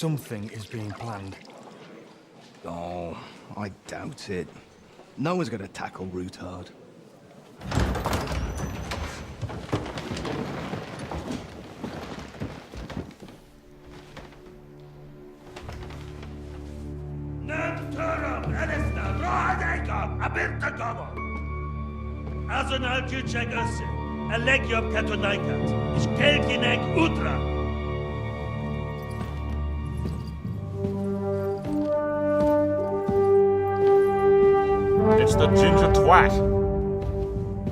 something is being planned. Oh, I doubt it. No one's gonna tackle Rootard. Azonal Küçek Össe, Elegiop Katonaikat, is Kelkinek Utra. It's the ginger twat.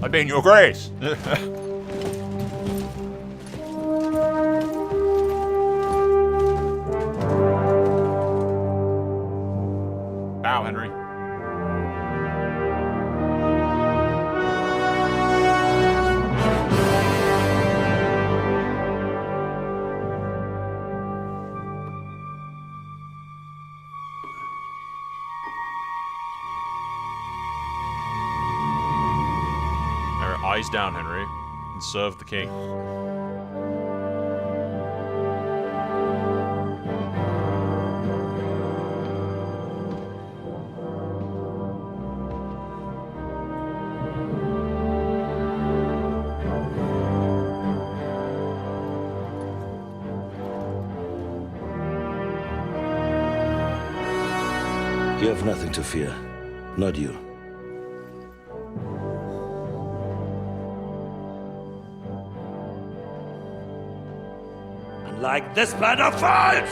I mean, your grace. Bow, Henry. Eyes down, Henry, and serve the king. You have nothing to fear. Not you. Like this plan of falls!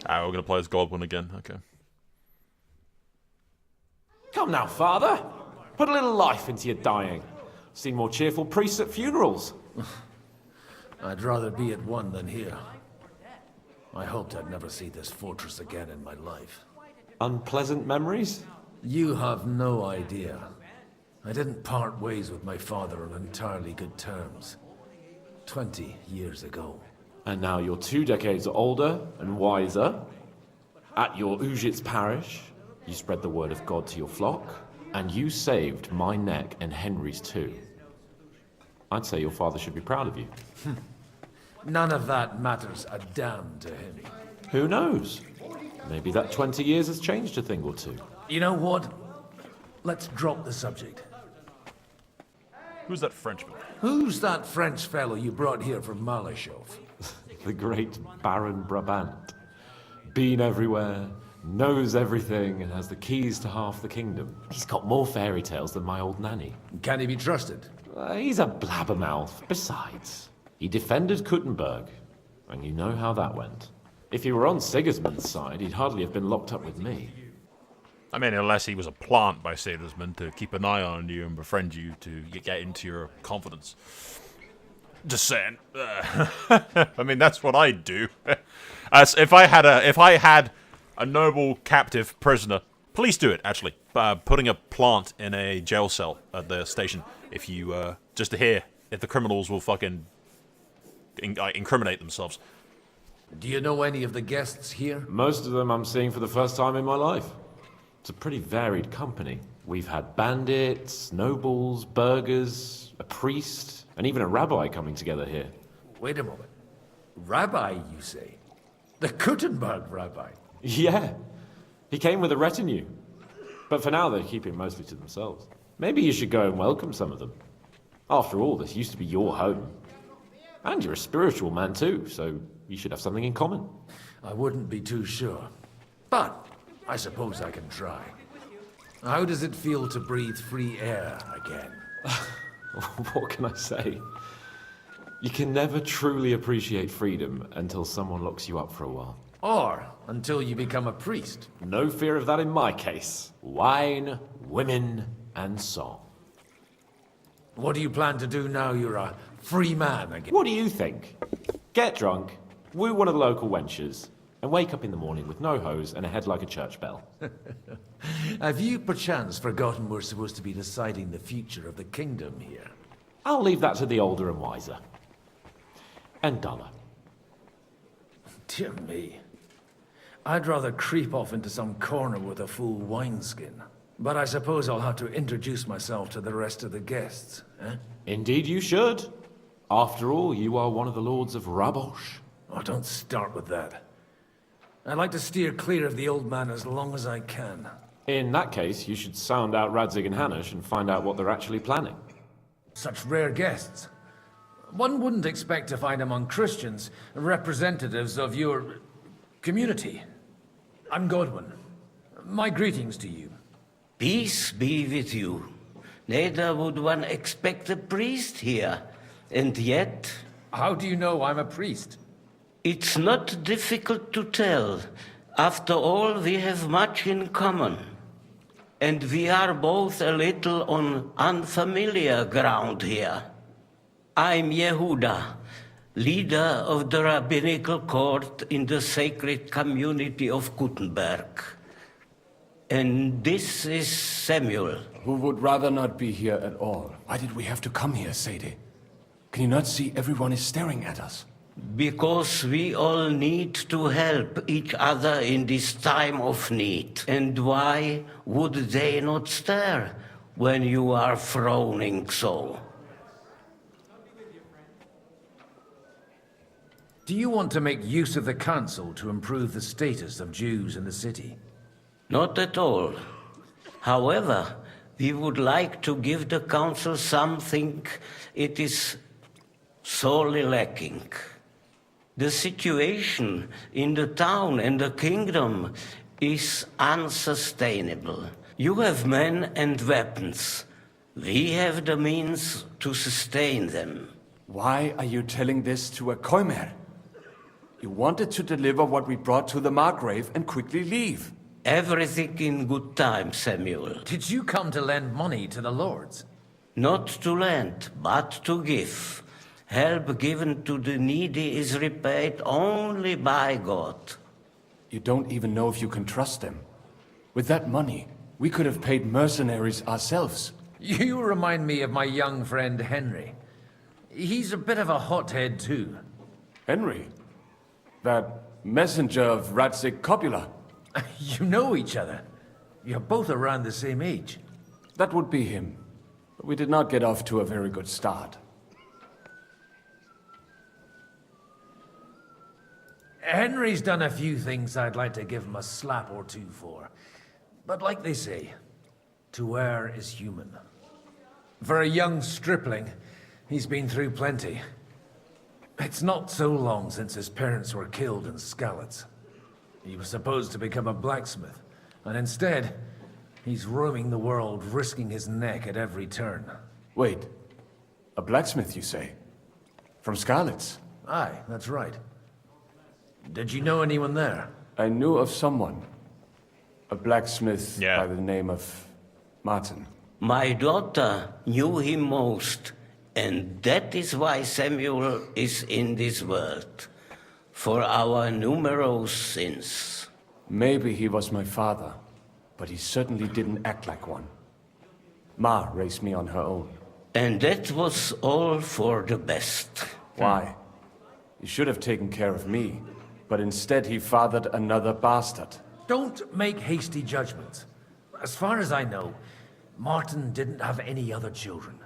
We're gonna play as Godwin again, okay. Come now, father. Put a little life into your dying. Seen more cheerful priests at funerals. I'd rather be at one than here. I hoped I'd never see this fortress again in my life. Unpleasant memories? You have no idea. I didn't part ways with my father on entirely good terms. 20 years ago. And now you're 2 decades older and wiser. At your Ujit's parish, you spread the word of God to your flock, and you saved my neck and Henry's too. I'd say your father should be proud of you. None of that matters a damn to him. Who knows? Maybe that 20 years has changed a thing or two. You know what? Let's drop the subject. Who's that Frenchman? Who's that French fellow you brought here from Malashov? The great Baron Brabant. Been everywhere, knows everything, and has the keys to half the kingdom. He's got more fairy tales than my old nanny. Can he be trusted? He's a blabbermouth. Besides, he defended Kuttenberg, and you know how that went. If he were on Sigismund's side, he'd hardly have been locked up with me. I mean, unless he was a plant by Sigismund to keep an eye on you and befriend you to get into your confidence. Just saying. I mean, that's what I'd do. As if I had a noble captive prisoner, please do it. Actually, putting a plant in a jail cell at the station. If you just to hear if the criminals will fucking incriminate themselves. Do you know any of the guests here? Most of them I'm seeing for the first time in my life. It's a pretty varied company. We've had bandits, nobles, burghers, a priest, and even a rabbi coming together here. Wait a moment. Rabbi, you say? The Kuttenberg rabbi? Yeah. He came with a retinue. But for now, they're keeping mostly to themselves. Maybe you should go and welcome some of them. After all, this used to be your home. And you're a spiritual man too, so you should have something in common. I wouldn't be too sure. But I suppose I can try. How does it feel to breathe free air again? What can I say? You can never truly appreciate freedom until someone locks you up for a while. Or until you become a priest. No fear of that in my case. Wine, women, and song. What do you plan to do now you're a free man again? What do you think? Get drunk, woo one of the local wenches, and wake up in the morning with no hose and a head like a church bell. Have you perchance forgotten we're supposed to be deciding the future of the kingdom here? I'll leave that to the older and wiser. And duller. Dear me. I'd rather creep off into some corner with a full wineskin. But I suppose I'll have to introduce myself to the rest of the guests, eh? Indeed you should. After all, you are one of the lords of Rabosh. Oh, don't start with that. I'd like to steer clear of the old man as long as I can. In that case, you should sound out Radzig and Hanush and find out what they're actually planning. Such rare guests. One wouldn't expect to find among Christians representatives of your community. I'm Godwin. My greetings to you. Peace be with you. Neither would one expect a priest here. And yet, How do you know I'm a priest? it's not difficult to tell. After all, we have much in common. And we are both a little on unfamiliar ground here. I'm Yehuda, leader of the rabbinical court in the sacred community of Gutenberg. And this is Samuel. Who would rather not be here at all. Why did we have to come here, Sadie? Can you not see everyone is staring at us? Because we all need to help each other in this time of need. And why would they not stare when you are frowning so? Do you want to make use of the council to improve the status of Jews in the city? Not at all. However, we would like to give the council something it is sorely lacking. The situation in the town and the kingdom is unsustainable. You have men and weapons. We have the means to sustain them. Why are you telling this to a Koimer? You wanted to deliver what we brought to the Margrave and quickly leave. Everything in good time, Samuel. Did you come to lend money to the lords? Not to lend, but to give. Help given to the needy is repaid only by God. You don't even know if you can trust them. With that money, we could have paid mercenaries ourselves. You remind me of my young friend Henry. He's a bit of a hothead too. Henry? That messenger of Radzig Copula? You know each other. You're both around the same age. That would be him. But we did not get off to a very good start. Henry's done a few things I'd like to give him a slap or two for. But like they say, to err is human. For a young stripling, he's been through plenty. It's not so long since his parents were killed in Skalitz. He was supposed to become a blacksmith, and instead, he's roaming the world, risking his neck at every turn. Wait, a blacksmith, you say? From Skalitz? Aye, that's right. Did you know anyone there? I knew of someone. A blacksmith Yeah. by the name of Martin. My daughter knew him most, and that is why Samuel is in this world. For our numerous sins. Maybe he was my father, but he certainly didn't act like one. Ma raised me on her own. And that was all for the best. Why? He should have taken care of me, but instead he fathered another bastard. Don't make hasty judgments. As far as I know, Martin didn't have any other children.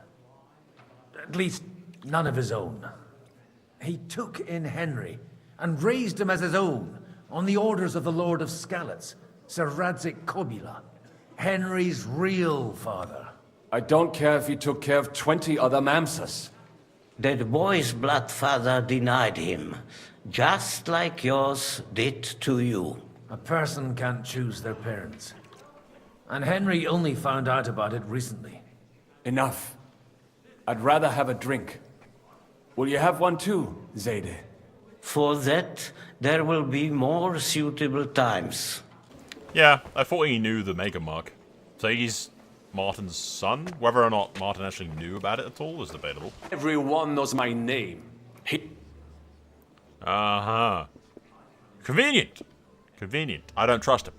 At least, none of his own. He took in Henry and raised him as his own on the orders of the Lord of Skalitz, Sir Radzig Kobyla, Henry's real father. I don't care if he took care of 20 other mamsas. That boy's blood father denied him, just like yours did to you. A person can't choose their parents. And Henry only found out about it recently. Enough. I'd rather have a drink. Will you have one too, Zayde? For that, there will be more suitable times. Yeah, I thought he knew the Mega Mark. So he's Martin's son? Whether or not Martin actually knew about it at all is debatable. Everyone knows my name. Uh-huh. Convenient. Convenient. I don't trust him.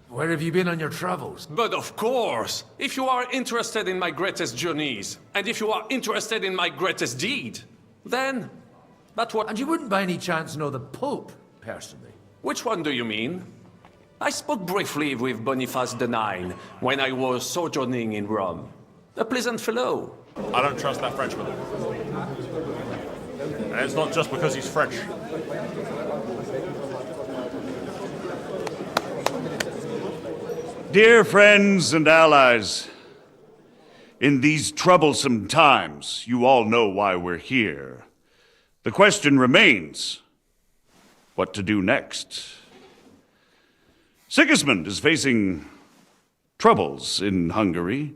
Where have you been on your travels? But of course, if you are interested in my greatest journeys, and if you are interested in my greatest deed, then that's what... And you wouldn't by any chance know the Pope, personally? Which one do you mean? I spoke briefly with Boniface IX when I was sojourning in Rome. A pleasant fellow. I don't trust that Frenchman. And it's not just because he's French. Dear friends and allies, in these troublesome times, you all know why we're here. The question remains, what to do next? Sigismund is facing troubles in Hungary,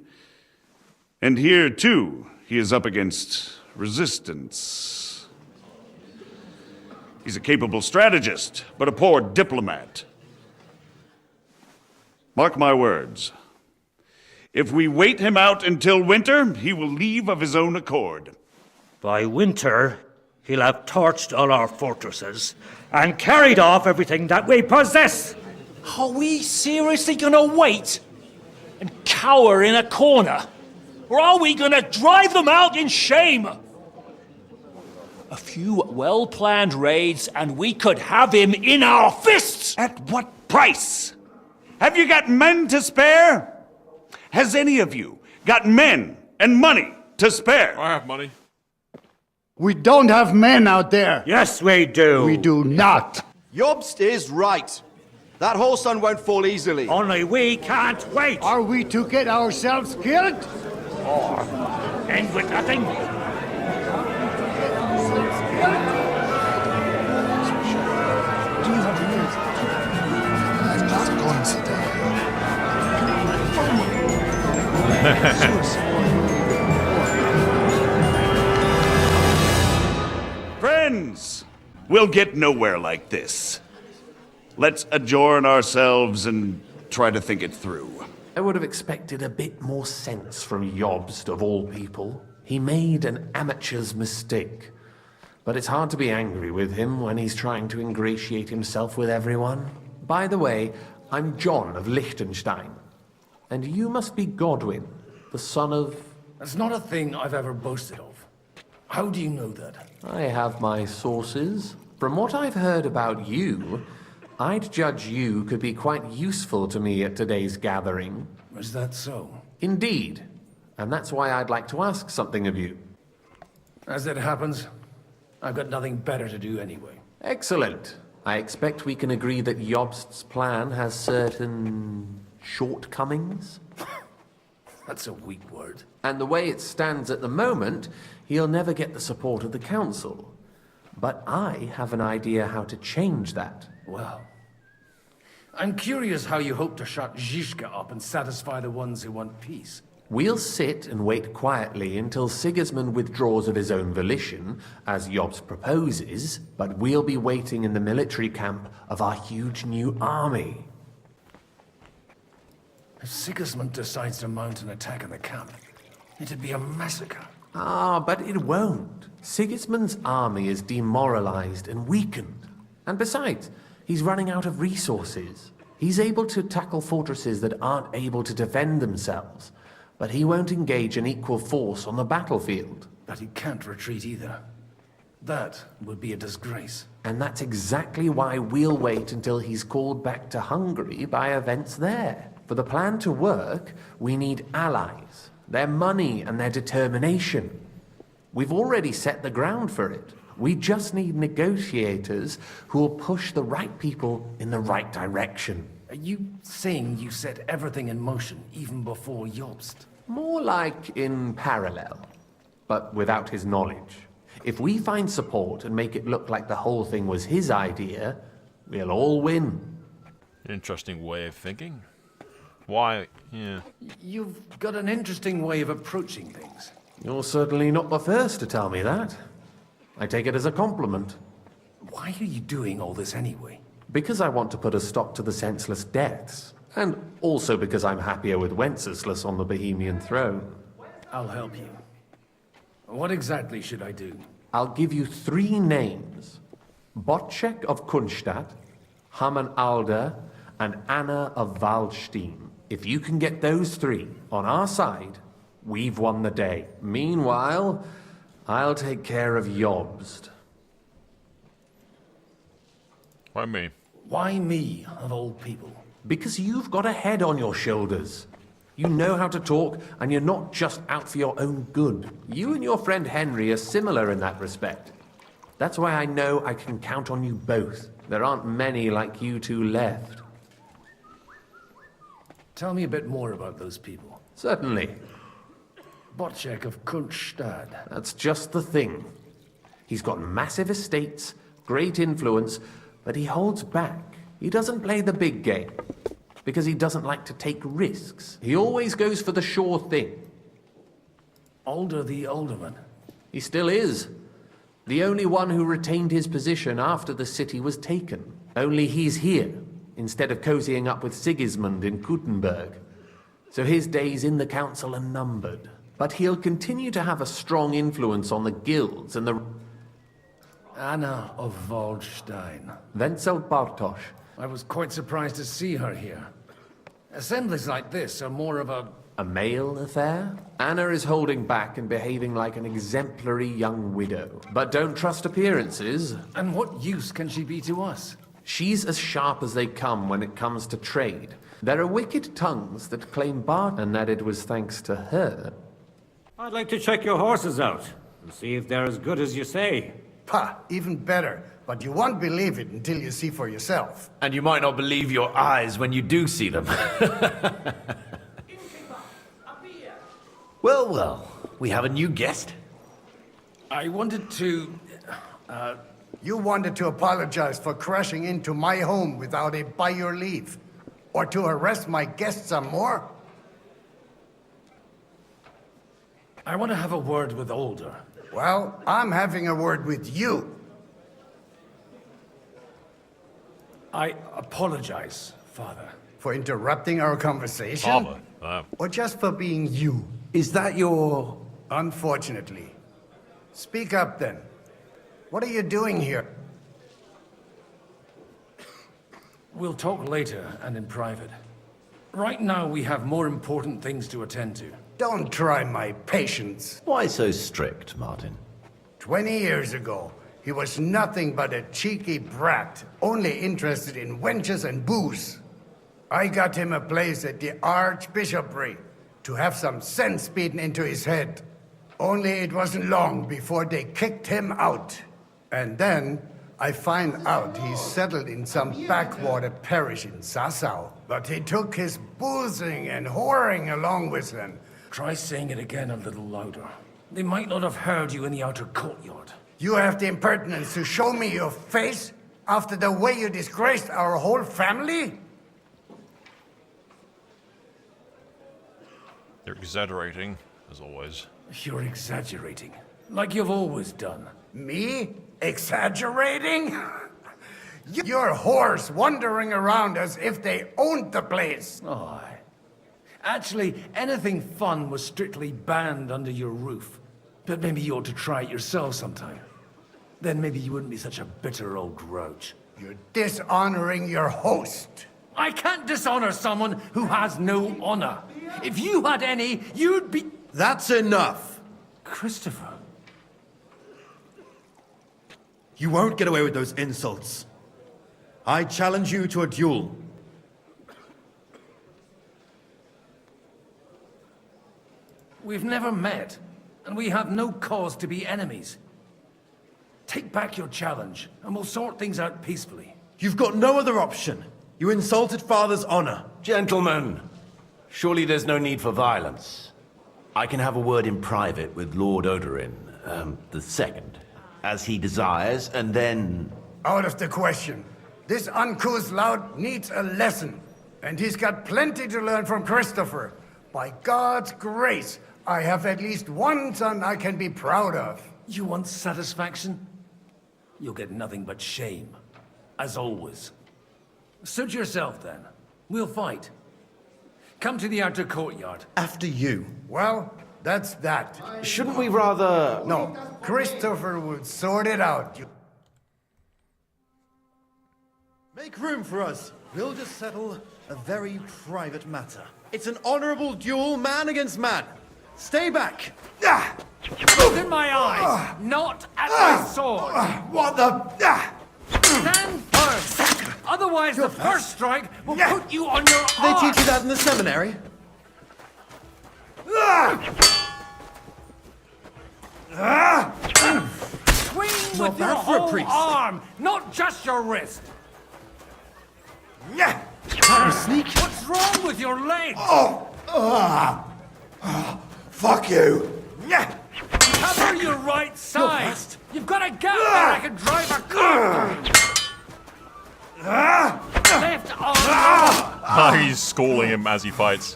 and here, too, he is up against resistance. He's a capable strategist, but a poor diplomat. Mark my words. If we wait him out until winter, he will leave of his own accord. By winter, he'll have torched all our fortresses and carried off everything that we possess. Are we seriously gonna wait and cower in a corner? Or are we gonna drive them out in shame? A few well-planned raids and we could have him in our fists! At what price? Have you got men to spare? Has any of you got men and money to spare? I have money. We don't have men out there. Yes, we do. We do not. Jobst is right. That whole sun won't fall easily. Only we can't wait. Are we to get ourselves killed? Or end with nothing. Friends, we'll get nowhere like this. Let's adjourn ourselves and try to think it through. I would have expected a bit more sense from Jobst, of all people. He made an amateur's mistake. But it's hard to be angry with him when he's trying to ingratiate himself with everyone. By the way, I'm John of Liechtenstein. And you must be Godwin, the son of... That's not a thing I've ever boasted of. How do you know that? I have my sources. From what I've heard about you, I'd judge you could be quite useful to me at today's gathering. Is that so? Indeed. And that's why I'd like to ask something of you. As it happens, I've got nothing better to do anyway. Excellent. I expect we can agree that Jobst's plan has certain shortcomings. That's a weak word. And the way it stands at the moment, he'll never get the support of the council. But I have an idea how to change that. Well, I'm curious how you hope to shut Zizka up and satisfy the ones who want peace. We'll sit and wait quietly until Sigismund withdraws of his own volition, as Jobst proposes, but we'll be waiting in the military camp of our huge new army. If Sigismund decides to mount an attack on the camp, it'd be a massacre. Ah, but it won't. Sigismund's army is demoralized and weakened. And besides, he's running out of resources. He's able to tackle fortresses that aren't able to defend themselves, but he won't engage an equal force on the battlefield. But he can't retreat either. That would be a disgrace. And that's exactly why we'll wait until he's called back to Hungary by events there. For the plan to work, we need allies, their money and their determination. We've already set the ground for it. We just need negotiators who will push the right people in the right direction. Are you saying you set everything in motion even before Jobst? More like in parallel, but without his knowledge. If we find support and make it look like the whole thing was his idea, we'll all win. Interesting way of thinking. Why? Yeah. You've got an interesting way of approaching things. You're certainly not the first to tell me that. I take it as a compliment. Why are you doing all this anyway? Because I want to put a stop to the senseless deaths. And also because I'm happier with Wenceslas on the Bohemian throne. I'll help you. What exactly should I do? I'll give you 3 names. Botchek of Kunstadt, Haman Alder, and Anna of Waldstein. If you can get those 3 on our side, we've won the day. Meanwhile, I'll take care of Jobst. Why me? Why me, of all people? Because you've got a head on your shoulders. You know how to talk, and you're not just out for your own good. You and your friend Henry are similar in that respect. That's why I know I can count on you both. There aren't many like you two left. Tell me a bit more about those people. Certainly. Bocek of Kunstad. That's just the thing. He's got massive estates, great influence, but he holds back. He doesn't play the big game. Because he doesn't like to take risks. He always goes for the sure thing. Alder the Alderman. He still is. The only one who retained his position after the city was taken. Only he's here, instead of cozying up with Sigismund in Gutenberg. So his days in the council are numbered. But he'll continue to have a strong influence on the guilds and the... Anna of Waldstein. Wenzel Bartosz. I was quite surprised to see her here. Assemblies like this are more of a... A male affair? Anna is holding back and behaving like an exemplary young widow. But don't trust appearances. And what use can she be to us? She's as sharp as they come when it comes to trade. There are wicked tongues that claim Bart, and that it was thanks to her. I'd like to check your horses out and see if they're as good as you say. Pah, even better. But you won't believe it until you see for yourself. And you might not believe your eyes when you do see them. Well, well, we have a new guest. I wanted to... You wanted to apologize for crashing into my home without it by your leave. Or to harass my guests some more? I want to have a word with Alder. Well, I'm having a word with you. I apologize, Father. For interrupting our conversation? Father? Or just for being you? Is that your... Unfortunately. Speak up then. What are you doing here? We'll talk later and in private. Right now we have more important things to attend to. Don't try my patience. Why so strict, Martin? 20 years ago, he was nothing but a cheeky brat, only interested in wenches and booze. I got him a place at the Archbishopric to have some sense beaten into his head. Only it wasn't long before they kicked him out. And then I find out he's settled in some backwater parish in Sassau. But he took his boozing and whoring along with him. Try saying it again a little louder. They might not have heard you in the outer courtyard. You have the impertinence to show me your face after the way you disgraced our whole family? You're exaggerating, as always. You're exaggerating, like you've always done. Me? Exaggerating? Your whores wandering around as if they owned the place. Oh, actually, anything fun was strictly banned under your roof. But maybe you ought to try it yourself sometime. Then maybe you wouldn't be such a bitter old grouch. You're dishonoring your host. I can't dishonor someone who has no honor. If you had any, you'd be... That's enough. Christopher. You won't get away with those insults. I challenge you to a duel. We've never met, and we have no cause to be enemies. Take back your challenge, and we'll sort things out peacefully. You've got no other option. You insulted Father's honor. Gentlemen, surely there's no need for violence. I can have a word in private with Lord Odorin, the second, as he desires, and then... Out of the question. This uncouth lout needs a lesson, and he's got plenty to learn from Christopher. By God's grace, I have at least one son I can be proud of. You want satisfaction? You'll get nothing but shame, as always. Suit yourself, then. We'll fight. Come to the outer courtyard. After you. Well, that's that. Shouldn't we rather... No, Christopher would sort it out. Make room for us. We'll just settle a very private matter. It's an honorable duel, man against man. Stay back. Look in my eyes, not at my sword. What the... Stand firm. Otherwise, the first strike will put you on your They arse! teach you that in the seminary? Swing Not with your bad for a whole priest. arm, not just your wrist. That was sneak. What's wrong with your legs? Fuck you! Cover your right side. You've got a gap there I can drive a car through. Left arm. He's schooling him as he fights.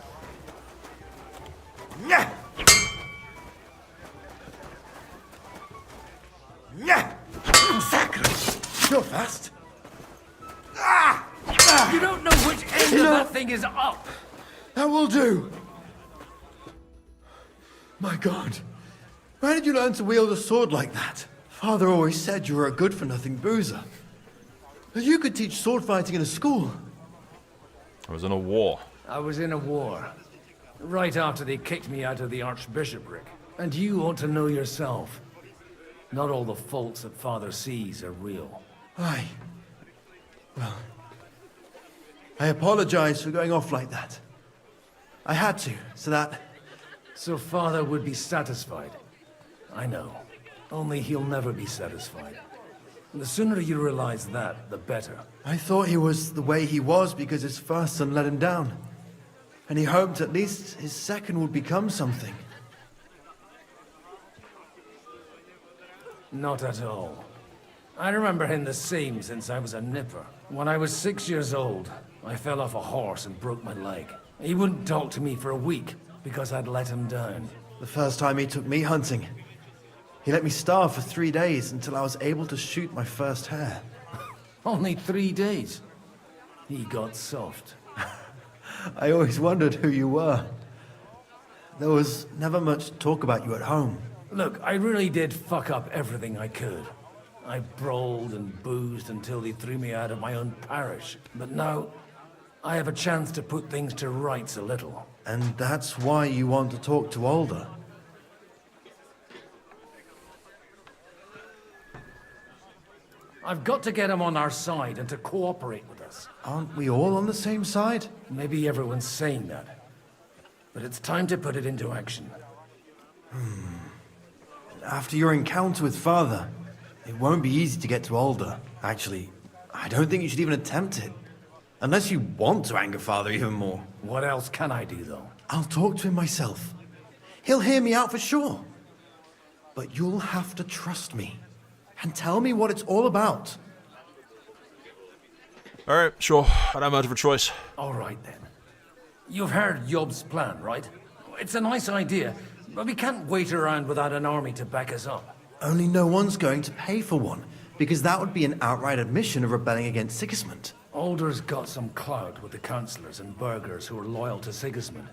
You're fast. You don't know which end of that thing is up. That will do. My God. Where did you learn to wield a sword like that? Father always said you were a good-for-nothing boozer. You could teach sword fighting in a school. I was in a war. I was in a war. Right after they kicked me out of the archbishopric. And you ought to know yourself. Not all the faults that Father sees are real. Aye. Well, I apologize for going off like that. I had to, so that... So Father would be satisfied. I know. Only he'll never be satisfied. The sooner you realize that, the better. I thought he was the way he was because his first son let him down. And he hoped at least his second would become something. Not at all. I remember him the same since I was a nipper. When I was 6 years old, I fell off a horse and broke my leg. He wouldn't talk to me for a week because I'd let him down. The first time he took me hunting, he let me starve for 3 days until I was able to shoot my first hare. Only 3 days. He got soft. I always wondered who you were. There was never much talk about you at home. Look, I really did fuck up everything I could. I brawled and boozed until they threw me out of my own parish. But now, I have a chance to put things to rights a little. And that's why you want to talk to Alder. I've got to get him on our side and to cooperate with us. Aren't we all on the same side? Maybe everyone's saying that. But it's time to put it into action. After your encounter with Father, it won't be easy to get to Alder. Actually, I don't think you should even attempt it. Unless you want to anger Father even more. What else can I do, though? I'll talk to him myself. He'll hear me out for sure. But you'll have to trust me. And tell me what it's all about. Alright, sure. I don't have much of a choice. All right, then. You've heard Yob's plan, right? It's a nice idea, but we can't wait around without an army to back us up. Only no one's going to pay for one, because that would be an outright admission of rebelling against Sigismund. Alder's got some clout with the councillors and burghers who are loyal to Sigismund.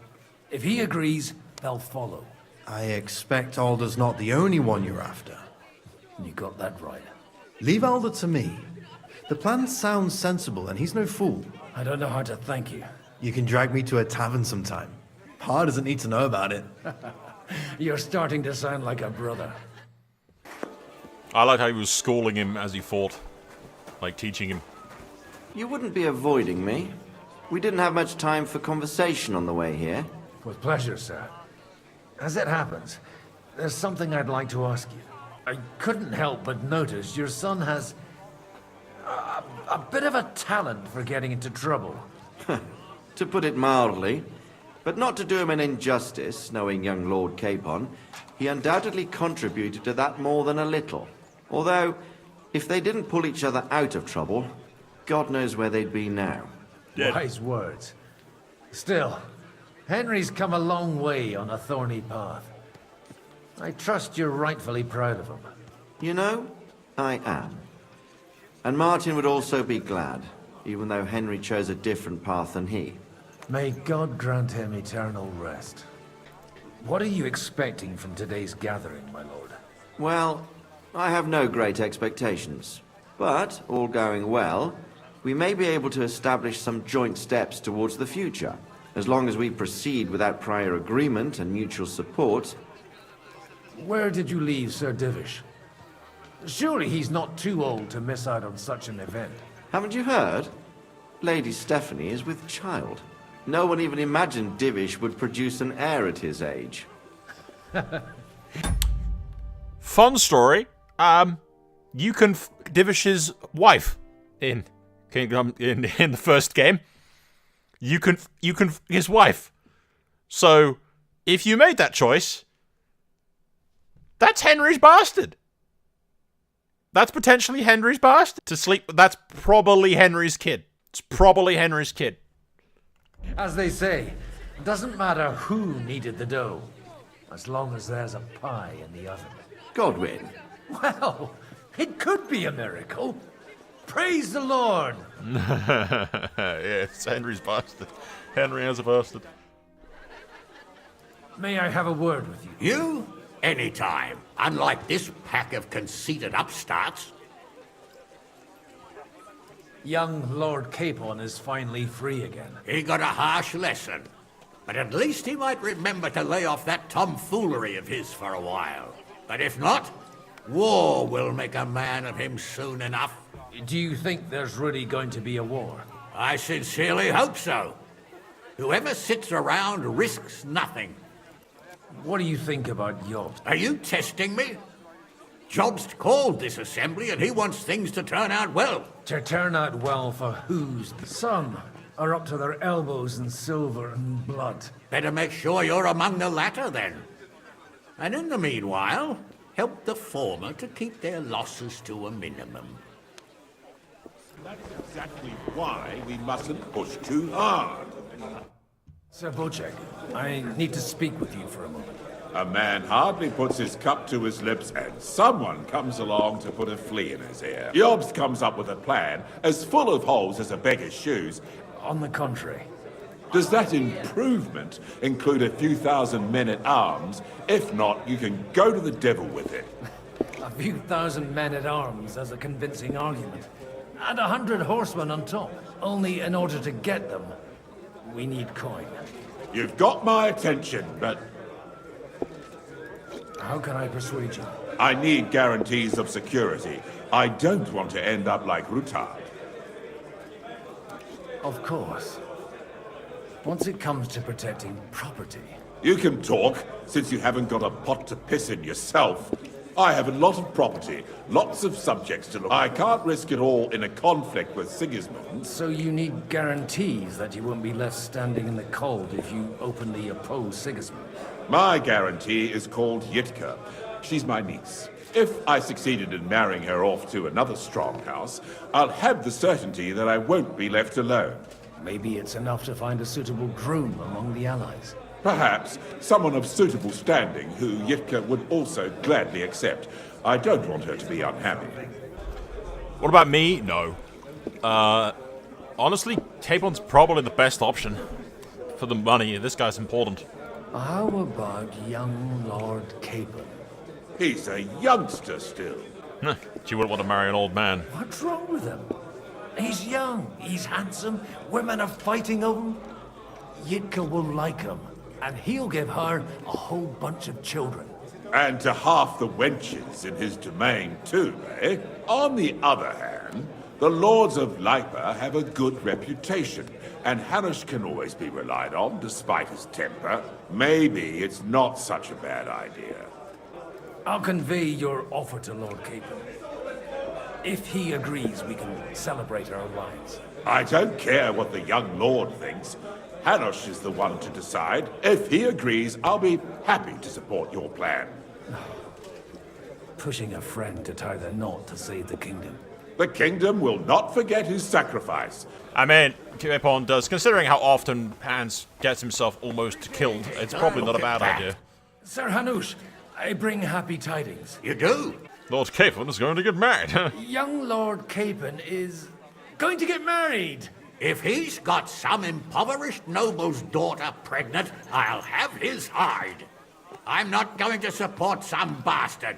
If he agrees, they'll follow. I expect Alder's not the only one you're after. You got that right. Leave Alder to me. The plan sounds sensible, and he's no fool. I don't know how to thank you. You can drag me to a tavern sometime. Pa doesn't need to know about it. You're starting to sound like a brother. I like how he was schooling him as he fought. Like, teaching him. You wouldn't be avoiding me. We didn't have much time for conversation on the way here. With pleasure, sir. As it happens, there's something I'd like to ask you. I couldn't help but notice your son has a bit of a talent for getting into trouble. To put it mildly, but not to do him an injustice, knowing young Lord Capon, he undoubtedly contributed to that more than a little. Although, if they didn't pull each other out of trouble, God knows where they'd be now. Wise words. Still, Henry's come a long way on a thorny path. I trust you're rightfully proud of him. You know, I am. And Martin would also be glad, even though Henry chose a different path than he. May God grant him eternal rest. What are you expecting from today's gathering, my lord? Well, I have no great expectations. But, all going well, we may be able to establish some joint steps towards the future. As long as we proceed without prior agreement and mutual support. Where did you leave Sir Divish? Surely he's not too old to miss out on such an event. Haven't you heard? Lady Stephanie is with child. No one even imagined Divish would produce an heir at his age. Fun story. You can Divish's wife in Kingdom in the first game. You can his wife. So if you made that choice, that's Henry's bastard. That's potentially Henry's bastard. To sleep, that's probably Henry's kid. It's probably Henry's kid. As they say, it doesn't matter who kneaded the dough, as long as there's a pie in the oven. Godwin. Well, it could be a miracle. Praise the Lord. Yeah, it's Henry's bastard. Henry has a bastard. May I have a word with you? You? Anytime. Unlike this pack of conceited upstarts. Young Lord Capon is finally free again. He got a harsh lesson. But at least he might remember to lay off that tomfoolery of his for a while. But if not, war will make a man of him soon enough. Do you think there's really going to be a war? I sincerely hope so. Whoever sits around risks nothing. What do you think about Job? Are you testing me? Job's called this assembly and he wants things to turn out well. To turn out well for whose? Some are up to their elbows in silver and blood. Better make sure you're among the latter then. And in the meanwhile, help the former to keep their losses to a minimum. That is exactly why we mustn't push too hard. Sir Bocek, I need to speak with you for a moment. A man hardly puts his cup to his lips and someone comes along to put a flea in his ear. Jobs comes up with a plan as full of holes as a beggar's shoes. On the contrary. Does that improvement include a few thousand men-at-arms? If not, you can go to the devil with it. A few thousand men-at-arms as a convincing argument. And 100 horsemen on top. Only in order to get them, we need coin. You've got my attention, but... How can I persuade you? I need guarantees of security. I don't want to end up like Rutard. Of course. Once it comes to protecting property... You can talk, since you haven't got a pot to piss in yourself. I have a lot of property, lots of subjects to look. I can't risk it all in a conflict with Sigismund. So you need guarantees that you won't be left standing in the cold if you openly oppose Sigismund? My guarantee is called Yitka. She's my niece. If I succeeded in marrying her off to another strong house, I'll have the certainty that I won't be left alone. Maybe it's enough to find a suitable groom among the allies. Perhaps someone of suitable standing who Yitka would also gladly accept. I don't want her to be unhappy. What about me? No. Honestly, Capon's probably the best option. For the money, this guy's important. How about young Lord Capon? He's a youngster still. She wouldn't want to marry an old man. What's wrong with him? He's young, he's handsome, women are fighting over him. Yitka will like him, and he'll give her a whole bunch of children. And to half the wenches in his domain too, eh? On the other hand, the lords of Lipa have a good reputation, and Hanush can always be relied on, despite his temper. Maybe it's not such a bad idea. I'll convey your offer to Lord Capon. If he agrees, we can celebrate our alliance. I don't care what the young lord thinks. Hanush is the one to decide. If he agrees, I'll be happy to support your plan. Pushing a friend to tie the knot to save the kingdom. The kingdom will not forget his sacrifice. I mean, Capon does. Considering how often Hans gets himself almost killed, it's probably not a bad idea. Sir Hanush, I bring happy tidings. You do? Lord Capon is going to get married. Young Lord Capon is going to get married. If he's got some impoverished noble's daughter pregnant, I'll have his hide. I'm not going to support some bastard.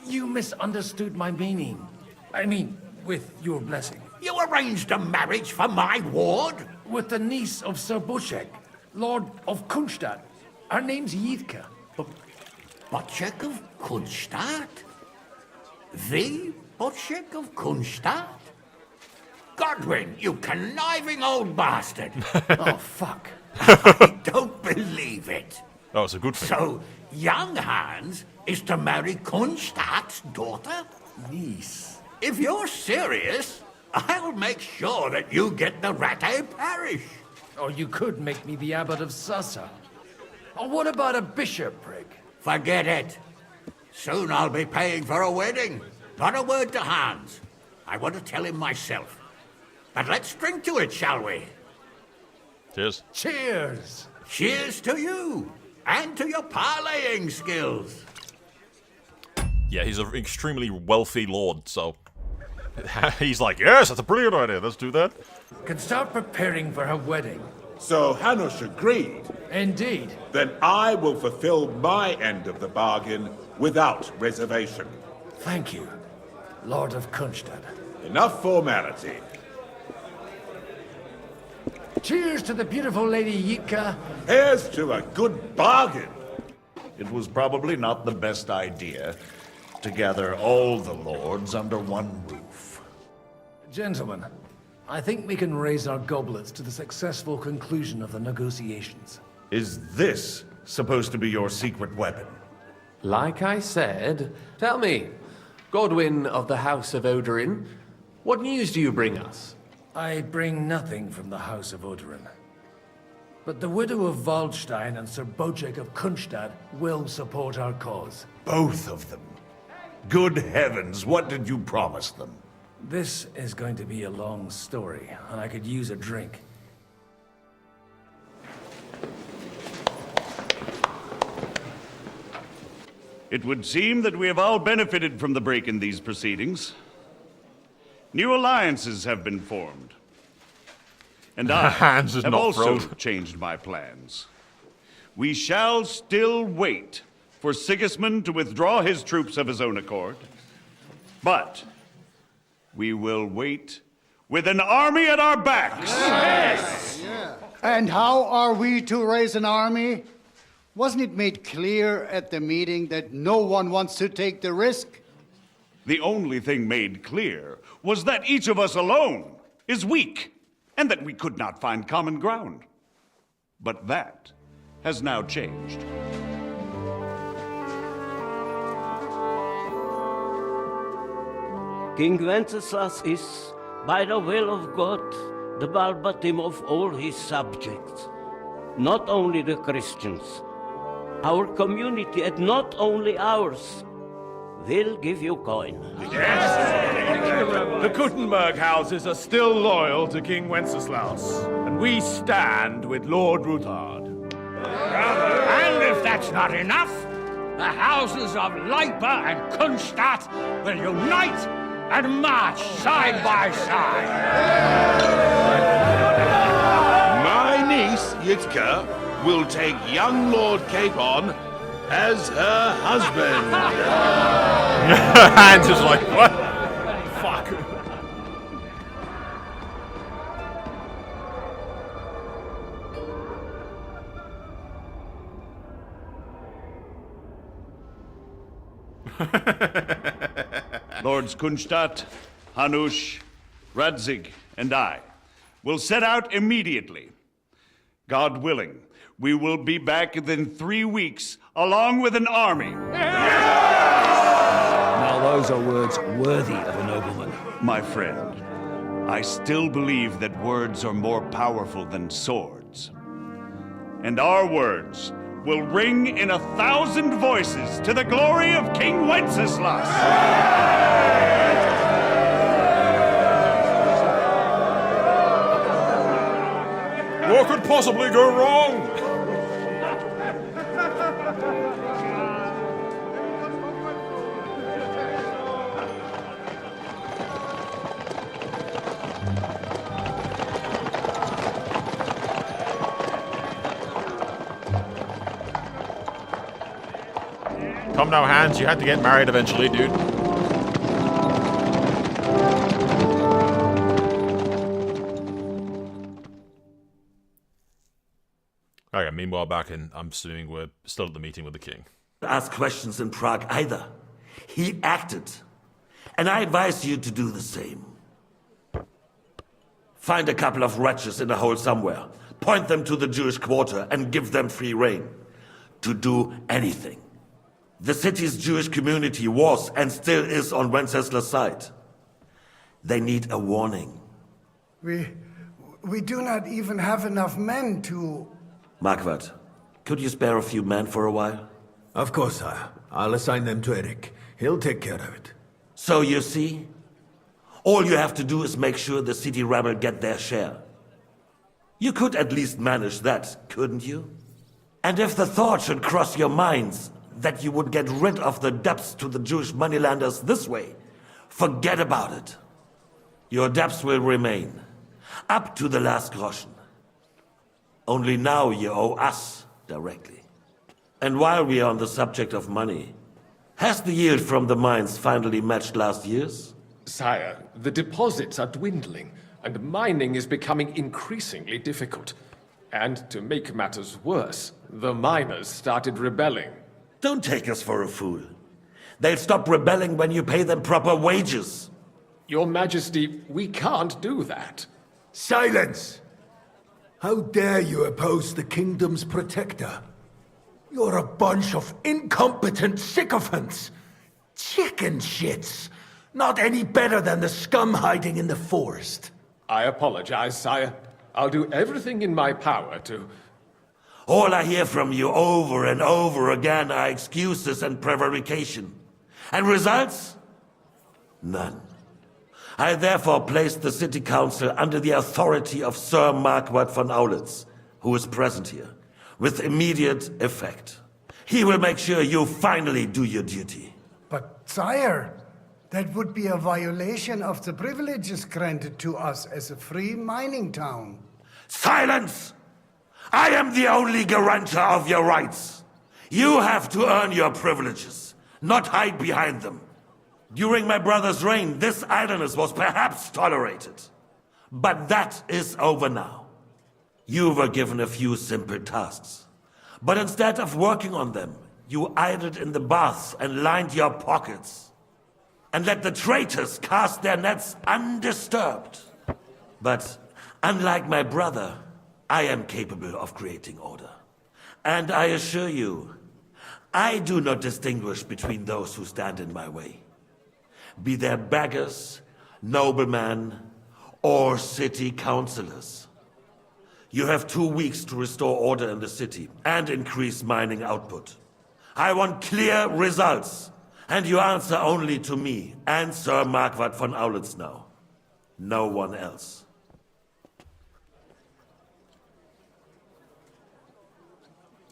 You misunderstood my meaning. I mean, with your blessing. You arranged a marriage for my ward? With the niece of Sir Bocek, Lord of Kunstadt. Her name's Yitka. Bocek of Kunstadt? The Bocek of Kunstadt? Godwin, you conniving old bastard! Oh, fuck. I don't believe it. Oh, it's a good thing. So, young Hans is to marry Kunstadt's daughter? Niece. If you're serious, I'll make sure that you get the Rattay parish. Or you could make me the abbot of Sassa. Or what about a bishopric? Forget it. Soon I'll be paying for a wedding. Not a word to Hans. I want to tell him myself. But let's drink to it, shall we? Cheers. Cheers! Cheers to you! And to your parlaying skills. Yeah, he's an extremely wealthy lord, so... He's like, yes, that's a brilliant idea, let's do that. Can start preparing for her wedding. So Hanush agreed. Indeed. Then I will fulfill my end of the bargain without reservation. Thank you, Lord of Kunstad. Enough formality. Cheers to the beautiful Lady Yitka. Here's to a good bargain. It was probably not the best idea to gather all the lords under one roof. Gentlemen, I think we can raise our goblets to the successful conclusion of the negotiations. Is this supposed to be your secret weapon? Like I said, tell me, Godwin of the House of Odorin, what news do you bring us? I bring nothing from the House of Odorin. But the widow of Waldstein and Sir Bojek of Kunstad will support our cause. Both of them. Good heavens, what did you promise them? This is going to be a long story, and I could use a drink. It would seem that we have all benefited from the break in these proceedings. New alliances have been formed. And I Hans is have not also thrilled. changed my plans. We shall still wait for Sigismund to withdraw his troops of his own accord, but we will wait with an army at our backs. Yes! And how are we to raise an army? Wasn't it made clear at the meeting that no one wants to take the risk? The only thing made clear was that each of us alone is weak, and that we could not find common ground. But that has now changed. King Wenceslas is, by the will of God, the Balbatim of all his subjects. Not only the Christians, our community, and not only ours, will give you coin. The Kuttenberg houses are still loyal to King Wenceslas, and we stand with Lord Ruthard. And if that's not enough, the houses of Leipa and Kunstadt will unite and march side by side. My niece, Yitka, will take young Lord Capon as her husband. Hans is like, what? Fuck. Lords Kunstadt, Hanush, Radzig, and I will set out immediately. God willing, we will be back within 3 weeks, along with an army. Now those are words worthy of a nobleman. My friend, I still believe that words are more powerful than swords. And our words will ring in 1,000 voices to the glory of King Wenceslas. What could possibly go wrong? Come now, Hans, you had to get married eventually, dude. Okay, meanwhile, I'm assuming we're still at the meeting with the king. Ask questions in Prague either. He acted. And I advise you to do the same. Find a couple of wretches in a hole somewhere, point them to the Jewish quarter, and give them free rein to do anything. The city's Jewish community was and still is on Wencesla's side. They need a warning. We do not even have enough men to... Marquardt, could you spare a few men for a while? Of course, sire. I'll assign them to Eric. He'll take care of it. So you see, all you have to do is make sure the city rabble get their share. You could at least manage that, couldn't you? And if the thought should cross your minds that you would get rid of the debts to the Jewish moneylenders this way, forget about it. Your debts will remain, up to the last groschen. Only now you owe us directly. And while we are on the subject of money, has the yield from the mines finally matched last year's? Sire, the deposits are dwindling, and mining is becoming increasingly difficult. And to make matters worse, the miners started rebelling. Don't take us for a fool. They'll stop rebelling when you pay them proper wages. Your Majesty, we can't do that. Silence! How dare you oppose the kingdom's protector? You're a bunch of incompetent sycophants! Chicken shits! Not any better than the scum hiding in the forest. I apologize, sire. I'll do everything in my power to... All I hear from you over and over again are excuses and prevarication. And results? None. I therefore place the City Council under the authority of Sir Marquardt von Aulitz, who is present here, with immediate effect. He will make sure you finally do your duty. But, sire, that would be a violation of the privileges granted to us as a free mining town. Silence! I am the only guarantor of your rights. You have to earn your privileges, not hide behind them. During my brother's reign, this idleness was perhaps tolerated. But that is over now. You were given a few simple tasks. But instead of working on them, you idled in the baths and lined your pockets. And let the traitors cast their nets undisturbed. But unlike my brother, I am capable of creating order. And I assure you, I do not distinguish between those who stand in my way. Be they beggars, noblemen, or city councillors. You have 2 weeks to restore order in the city and increase mining output. I want clear results, and you answer only to me and Sir Marquardt von Aulitz now. No one else.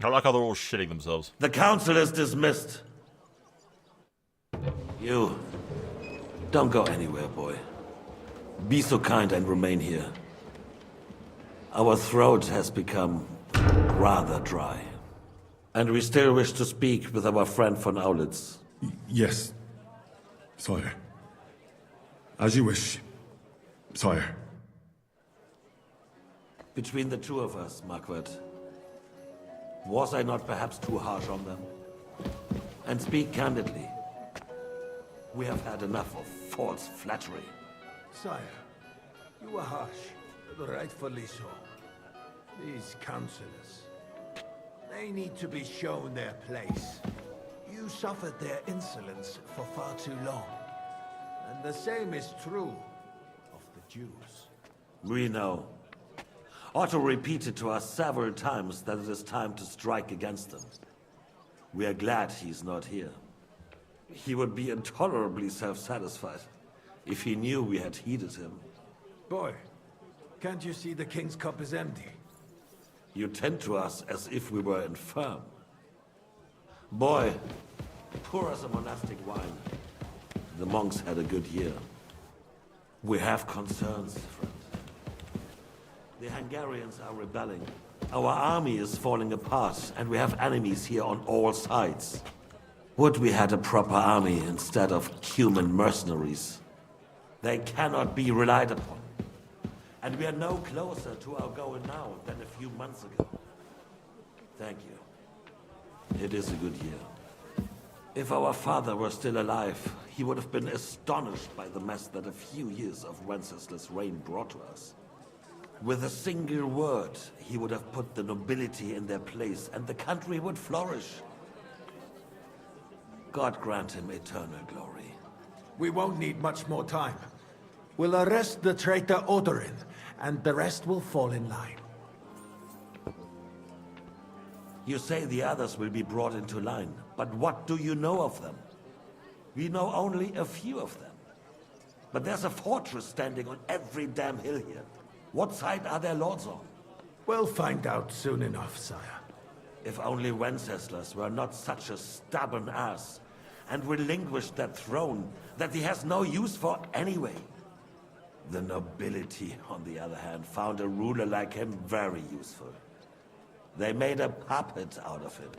I like how they're all shitting themselves. The council is dismissed. You, don't go anywhere, boy. Be so kind and remain here. Our throat has become rather dry. And we still wish to speak with our friend von Aulitz. Yes, sire. As you wish, sire. Between the two of us, Marquardt, was I not perhaps too harsh on them? And speak candidly. We have had enough of false flattery. Sire, you were harsh, but rightfully so. These councillors, they need to be shown their place. You suffered their insolence for far too long. And the same is true of the Jews. We know. Otto repeated to us several times that it is time to strike against them. We are glad he's not here. He would be intolerably self-satisfied if he knew we had heeded him. Boy, can't you see the king's cup is empty? You tend to us as if we were infirm. Boy, pour us a monastic wine. The monks had a good year. We have concerns, friend. The Hungarians are rebelling. Our army is falling apart, and we have enemies here on all sides. Would we had a proper army instead of human mercenaries? They cannot be relied upon. And we are no closer to our goal now than a few months ago. Thank you. It is a good year. If our father were still alive, he would have been astonished by the mess that a few years of Wencesla's reign brought to us. With a single word, he would have put the nobility in their place, and the country would flourish. God grant him eternal glory. We won't need much more time. We'll arrest the traitor Odorin, and the rest will fall in line. You say the others will be brought into line, but what do you know of them? We know only a few of them. But there's a fortress standing on every damn hill here. What side are their lords on? We'll find out soon enough, sire. If only Wenceslas were not such a stubborn ass, and relinquished that throne that he has no use for anyway. The nobility, on the other hand, found a ruler like him very useful. They made a puppet out of him.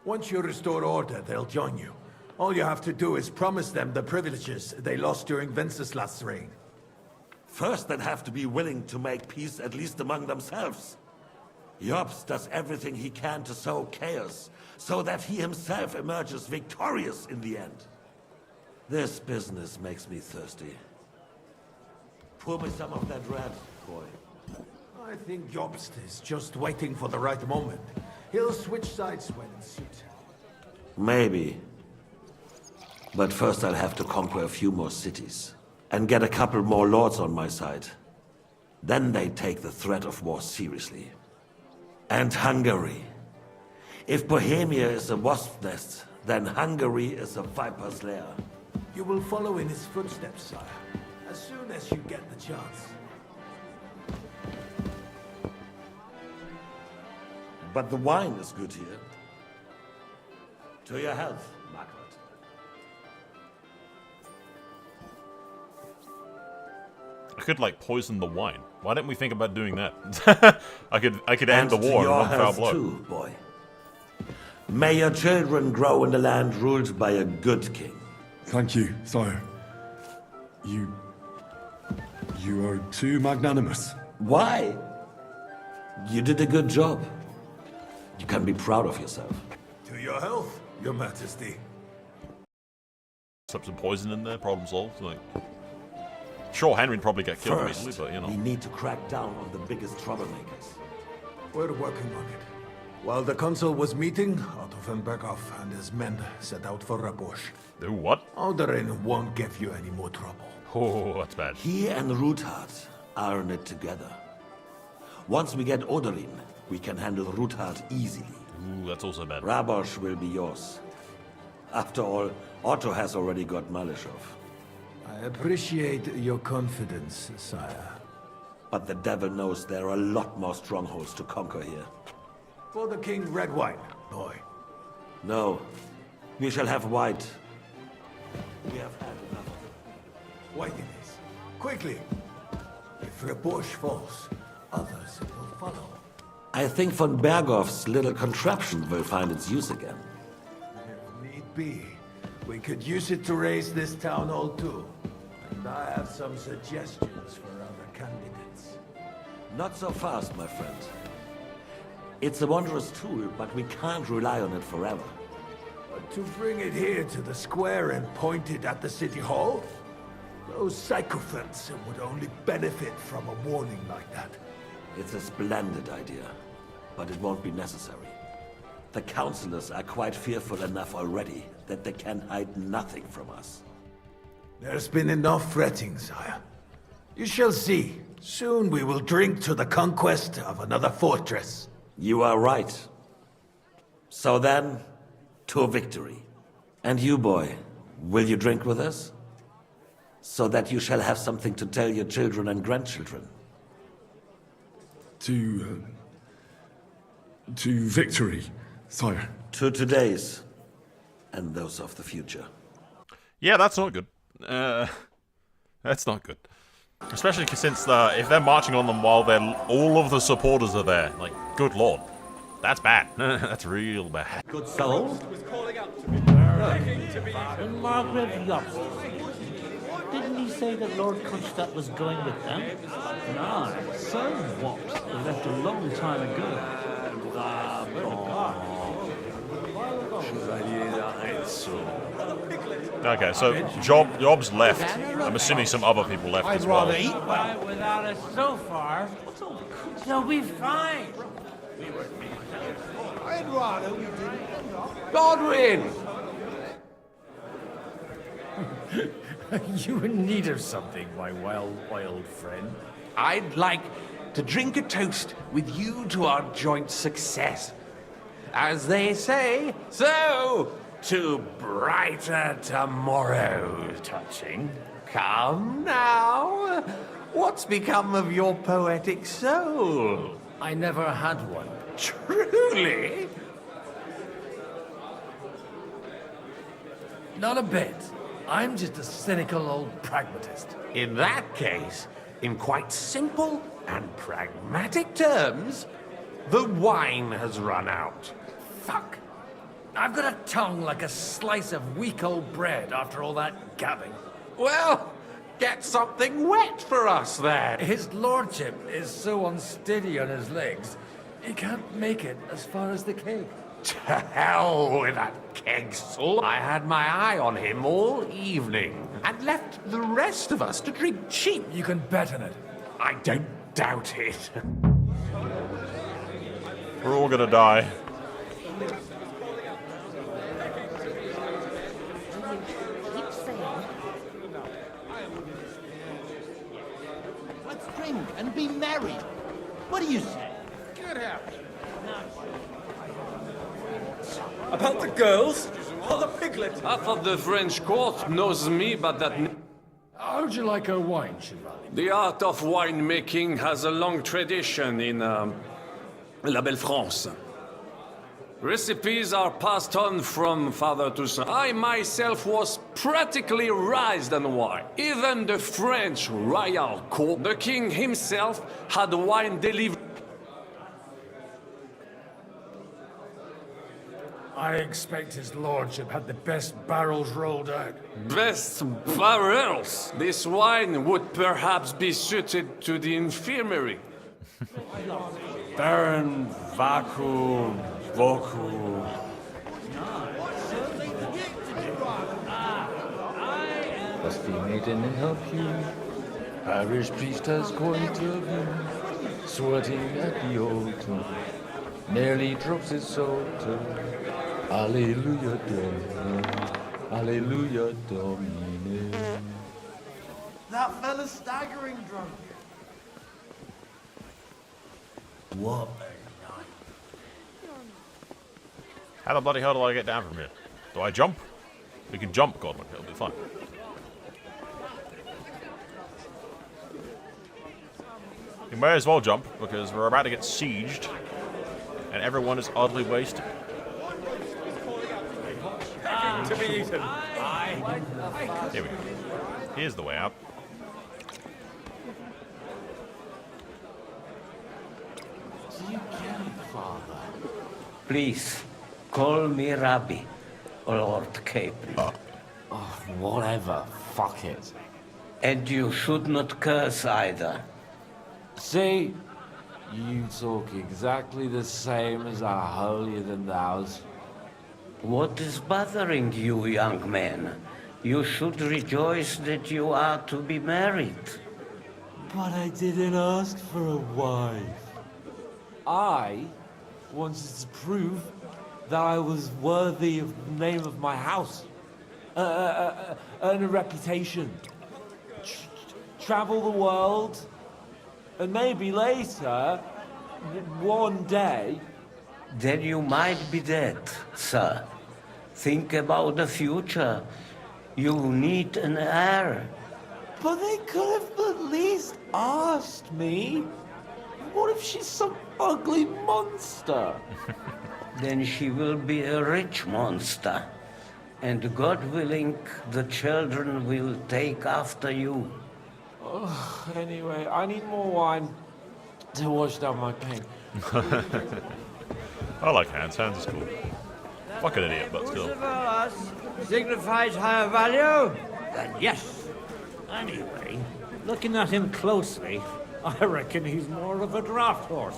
Once you restore order, they'll join you. All you have to do is promise them the privileges they lost during Wenceslas' reign. First, they'd have to be willing to make peace at least among themselves. Jobst does everything he can to sow chaos, so that he himself emerges victorious in the end. This business makes me thirsty. Pour me some of that red, boy. I think Jobst is just waiting for the right moment. He'll switch sides when it suits him. Maybe. But first I'll have to conquer a few more cities. And get a couple more lords on my side. Then they take the threat of war seriously. And Hungary. If Bohemia is a wasp nest, then Hungary is a viper's lair. You will follow in his footsteps, sire, as soon as you get the chance. But the wine is good here. To your health, Margaret. I could like poison the wine. Why didn't we think about doing that? I could end the war in one foul blow. Too, boy. May your children grow in the land ruled by a good king. Thank you, sire. You are too magnanimous. Why? You did a good job. You can be proud of yourself. To your health, your majesty. Slip some poison in there, problem solved. Like, sure, Henry'd probably get killed First, immediately, but you know. we need to crack down on the biggest troublemakers. We're working on it. While the consul was meeting, Otto von Berghoff and his men set out for Rabosch. Do what? Alderin won't give you any more trouble. Oh, that's bad. He and Ruthard are in it together. Once we get Odorin, we can handle Ruthard easily. Ooh, that's also bad. Rabosch will be yours. After all, Otto has already got Malishov. I appreciate your confidence, sire. But the devil knows there are a lot more strongholds to conquer here. For the king, red wine, boy. No, we shall have white. We have had enough of it. White it is. Quickly! If Rabosch falls, others will follow. I think von Berghoff's little contraption will find its use again. If need be, we could use it to raise this town hall too. And I have some suggestions for other candidates. Not so fast, my friend. It's a wondrous tool, but we can't rely on it forever. But to bring it here to the square and point it at the city hall? Those sycophants would only benefit from a warning like that. It's a splendid idea, but it won't be necessary. The councillors are quite fearful enough already that they can hide nothing from us. There's been enough fretting, sire. You shall see. Soon we will drink to the conquest of another fortress. You are right. So then, to victory. And you, boy, will you drink with us? So that you shall have something to tell your children and grandchildren. To victory, sire. To today's, and those of the future. Yeah, that's not good. That's not good. Especially since if they're marching on them while all of the supporters are there, like, good lord, that's bad. That's real bad. Good soul. And Margaret Jobst. Didn't he say that Lord Kronstadt was going with them? No, so what? They left a long time ago. Chevalier d'Arezzo. Okay, so Job's left. I'm assuming some other people left as well. Without us so far, they'll be fine. I'd rather we didn't. Godwin! You in need of something, my wild friend? I'd like to drink a toast with you to our joint success. As they say, so to brighter tomorrow. Touching. Come now. What's become of your poetic soul? I never had one. Truly? Not a bit. I'm just a cynical old pragmatist. In that case, in quite simple and pragmatic terms, the wine has run out. Fuck. I've got a tongue like a slice of weak old bread after all that gabbing. Well, get something wet for us then. His lordship is so unsteady on his legs, he can't make it as far as the keg. To hell with that kegsel. I had my eye on him all evening and left the rest of us to drink cheap. You can bet on it. I don't doubt it. We're all gonna die. Let's drink and be merry. What do you say? Good help. About the girls? Or the piglet? Half of the French court knows me, but that... How'd you like our wine, Chevalier? The art of winemaking has a long tradition in La Belle France. Recipes are passed on from father to son. I myself was practically raised on wine. Even the French royal court, the king himself had wine delivered. I expect his lordship had the best barrels rolled out. Best barrels! This wine would perhaps be suited to the infirmary. Baron Vaku Voku. Trusty maiden help you. Parish priest has coined of you. Sweating at the altar. Nearly drops his psalter. Alleluia Domine. Alleluia Domine. That fella's staggering drunk. What? How the bloody hell do I get down from here? Do I jump? We can jump, Godwin. It'll be fine. We may as well jump, because we're about to get sieged, and everyone is oddly wasted. To be eaten. Here we go. Here's the way out. Do you get it, Father? Please, call me Rabbi, Lord Capri. Oh, whatever. Fuck it. And you should not curse either. See? You talk exactly the same as our holier-than-thous. What is bothering you, young man? You should rejoice that you are to be married. But I didn't ask for a wife. I wanted to prove that I was worthy of the name of my house. Earn a reputation. Travel the world. And maybe later, one day... Then you might be dead, sir. Think about the future. You need an heir. But they could have at least asked me. What if she's some ugly monster? Then she will be a rich monster. And God willing, the children will take after you. Oh, anyway, I need more wine to wash down my pain. I like hands. Hands is cool. Fucking idiot, but still. Signifies higher value? Then yes. Anyway, looking at him closely, I reckon he's more of a draft horse.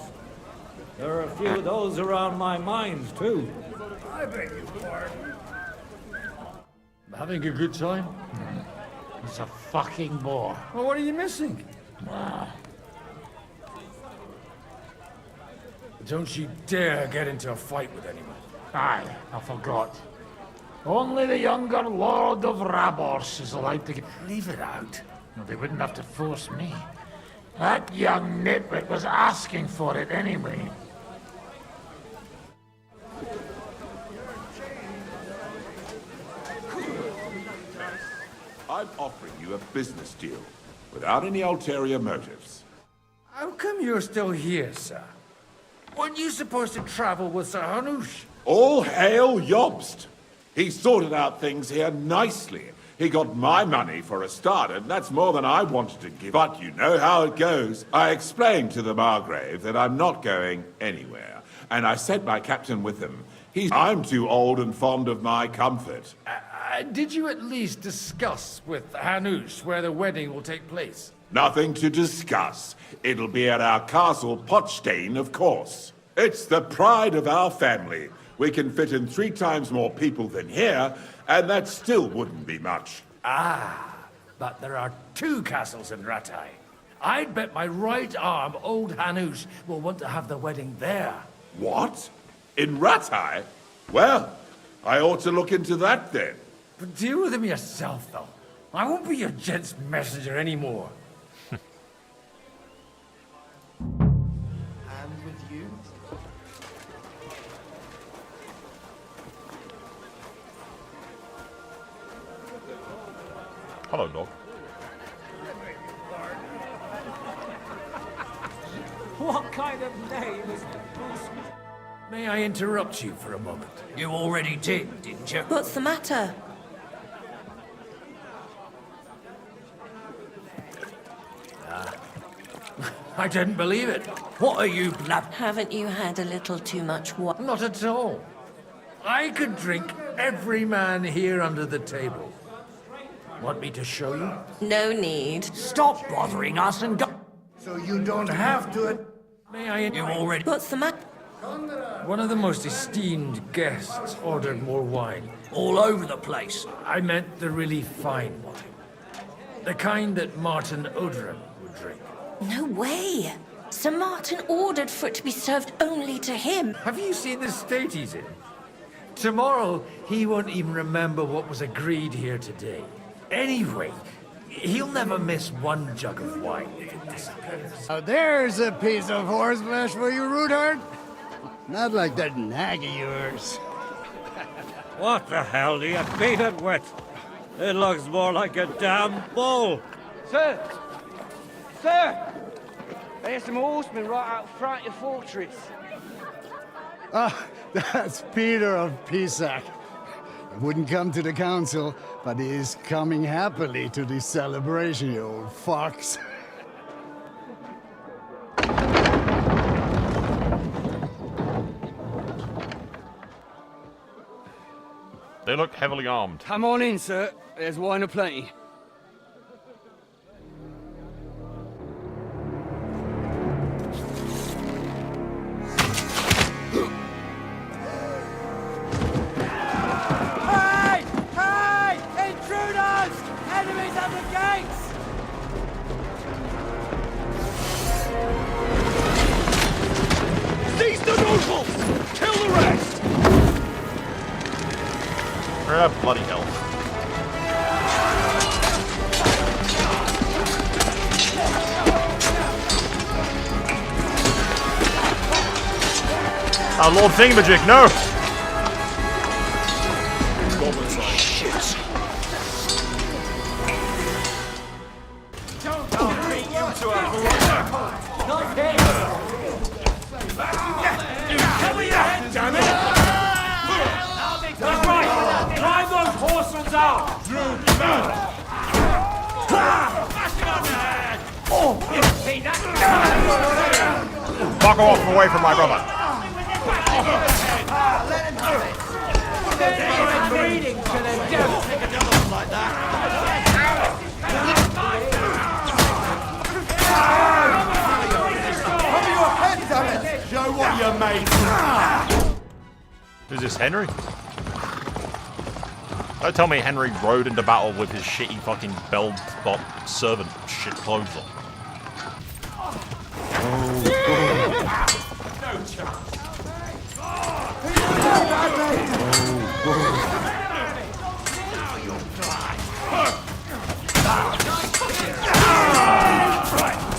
There are a few of those around my mines, too. I beg your pardon. Having a good time? He's a fucking bore. Well, what are you missing? Don't you dare get into a fight with anyone. Aye, I forgot. Only the younger Lord of Rabos is allowed to get... Leave it out. No, they wouldn't have to force me. That young nitwit was asking for it anyway. I'm offering you a business deal, without any ulterior motives. How come you're still here, sir? Weren't you supposed to travel with Sir Hanush? All hail Jobst! He sorted out things here nicely. He got my money for a start, and that's more than I wanted to give. But you know how it goes. I explained to the Margrave that I'm not going anywhere, and I sent my captain with him. I'm too old and fond of my comfort. Did you at least discuss with Hanush where the wedding will take place? Nothing to discuss. It'll be at our castle, Potstein, of course. It's the pride of our family. We can fit in 3 times more people than here, and that still wouldn't be much. But there are 2 castles in Rattay. I'd bet my right arm old Hanush will want to have the wedding there. What? In Rattay? Well, I ought to look into that then. But deal with him yourself, though. I won't be your gent's messenger anymore. And with you? Hello, dog. What kind of name is Bruce? May I interrupt you for a moment? You already did, didn't you? What's the matter? I didn't believe it. What are you Haven't you had a little too much wine? Not at all. I could drink every man here under the table. Want me to show you? No need. Stop bothering us and go. So you don't have to... May I... You already... What's the matter? One of the most esteemed guests ordered more wine. All over the place. I meant the really fine wine. The kind that Martin Odrin would drink. No way. Sir Martin ordered for it to be served only to him. Have you seen the state he's in? Tomorrow, he won't even remember what was agreed here today. Anyway, he'll never miss 1 jug of wine if it disappears. Oh, there's a piece of horseflesh for you, Rudhart. Not like that nag of yours. What the hell do you beat it with? It looks more like a damn bull. Sir! Sir! There's some horsemen right out front of the fortress. Ah, that's Peter of Pisac. He wouldn't come to the council, but he is coming happily to the celebration, you old fox. They look heavily armed. Come on in, sir. There's wine aplenty. Hey! Hey! Intruders! Enemies at the gates! Seize the nobles! Kill the rest! Bloody hell. Oh, Lord Thingamajig, no! Goblin side. Shit. I'll beat you to a not here! Cover your head, damn it! That's right! Drive those horsemen out! Fuck off away from my brother. Let him have it! They're bleeding to the death! Take a double like Cover your head, damn it! Show what you're made. Who's this, Henry? Don't tell me Henry rode into battle with his shitty fucking bell-bot servant shit clothes on. No chance.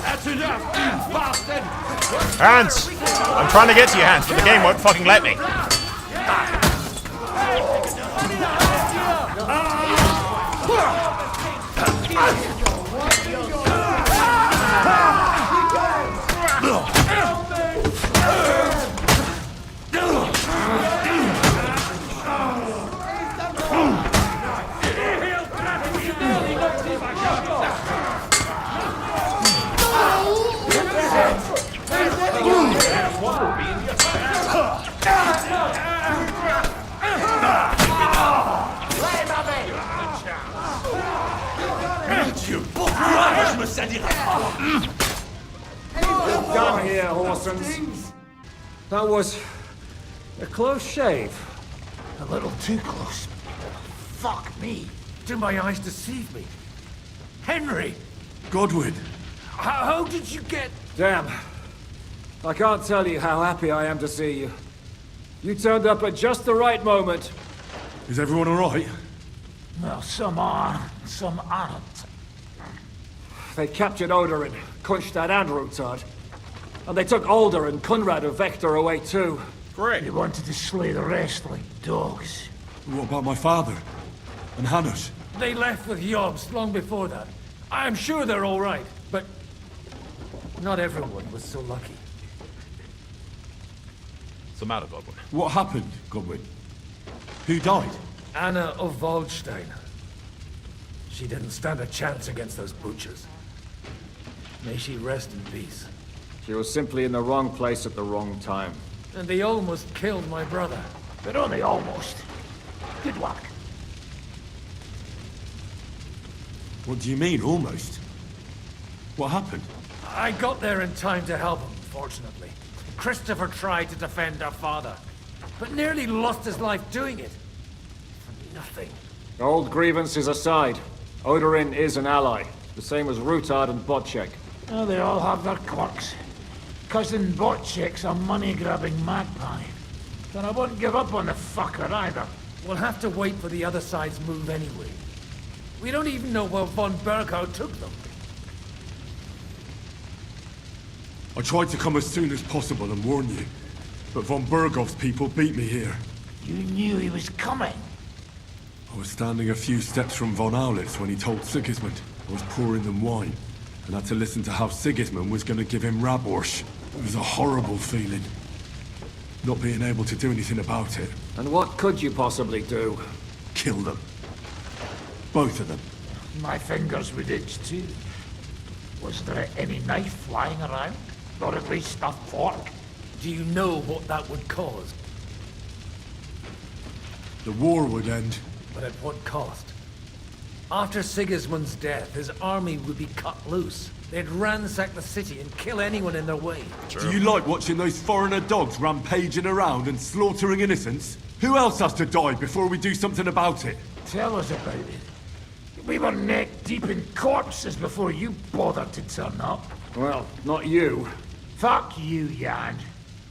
That's enough, you bastard! Hands! I'm trying to get to your hands, but the game won't fucking let me. Come here, Horsens. That was a close shave. A little too close. Fuck me. Do my eyes deceive me? Henry! Godwin! How did you get... Damn. I can't tell you how happy I am to see you. You turned up at just the right moment. Is everyone alright? Well, some are, some aren't. They captured Odorin, Kunstad and Rutard. And they took Alder and Kunrad of Vector away too. Great. They wanted to slay the rest like dogs. What about my father? And Hanush? They left with Yobs long before that. I'm sure they're all right, but not everyone was so lucky. What's the matter, Godwin? What happened, Godwin? Who died? Anna of Waldstein. She didn't stand a chance against those butchers. May she rest in peace. She was simply in the wrong place at the wrong time. And they almost killed my brother. But only almost. Good luck. What do you mean, almost? What happened? I got there in time to help him, fortunately. Christopher tried to defend our father, but nearly lost his life doing it. For nothing. Old grievances aside, Odorin is an ally. The same as Rutard and Botchek. Oh, they all have their quirks. Cousin Botchek's a money-grabbing magpie. But I wouldn't give up on the fucker either. We'll have to wait for the other side's move anyway. We don't even know where von Berghow took them. I tried to come as soon as possible and warn you, but von Bergov's people beat me here. You knew he was coming. I was standing a few steps from von Aulitz when he told Sigismund I was pouring them wine, and had to listen to how Sigismund was going to give him Raborsch. It was a horrible feeling, not being able to do anything about it. And what could you possibly do? Kill them. Both of them. My fingers would itch too. Was there any knife lying around? Or at least a fork? Do you know what that would cause? The war would end. But at what cost? After Sigismund's death, his army would be cut loose. They'd ransack the city and kill anyone in their way. Do you like watching those foreigner dogs rampaging around and slaughtering innocents? Who else has to die before we do something about it? Tell us about it. We were neck deep in corpses before you bothered to turn up. Well, not you. Fuck you, Jan.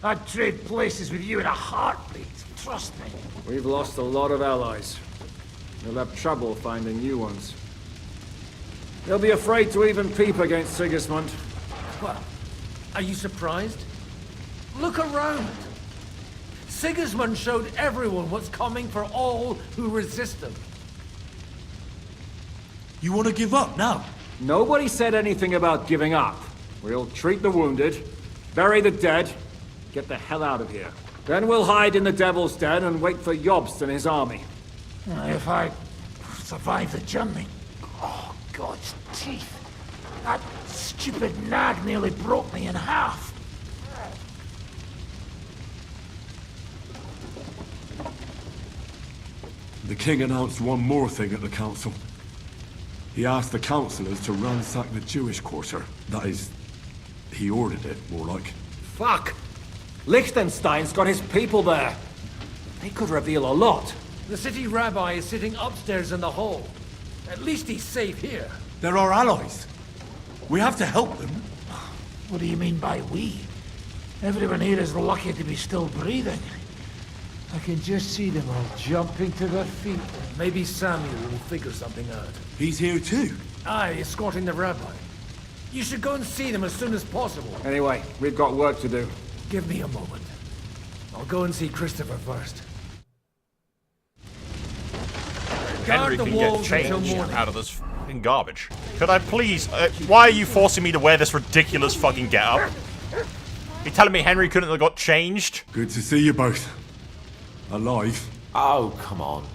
I'd trade places with you in a heartbeat. Trust me. We've lost a lot of allies. We'll have trouble finding new ones. They'll be afraid to even peep against Sigismund. Well, are you surprised? Look around. Sigismund showed everyone what's coming for all who resist him. You want to give up now? Nobody said anything about giving up. We'll treat the wounded, bury the dead, get the hell out of here. Then we'll hide in the Devil's Den and wait for Jobst and his army. If I survive the journey... Oh, God's teeth. That stupid nag nearly broke me in half. The king announced one more thing at the council. He asked the councillors to ransack the Jewish quarter. That is, he ordered it, more like. Fuck! Liechtenstein's got his people there. They could reveal a lot. The city rabbi is sitting upstairs in the hall. At least he's safe here. They're our allies. We have to help them. What do you mean by we? Everyone here is lucky to be still breathing. I can just see them all jumping to their feet. Maybe Samuel will figure something out. He's here too. Aye, escorting the rabbi. You should go and see them as soon as possible. Anyway, we've got work to do. Give me a moment. I'll go and see Christopher first. Henry Guard the can get walls until change morning. out of this fucking garbage. Could I please? Why are you forcing me to wear this ridiculous fucking getup? You telling me Henry couldn't have got changed? Good to see you both. Alive. Oh, come on.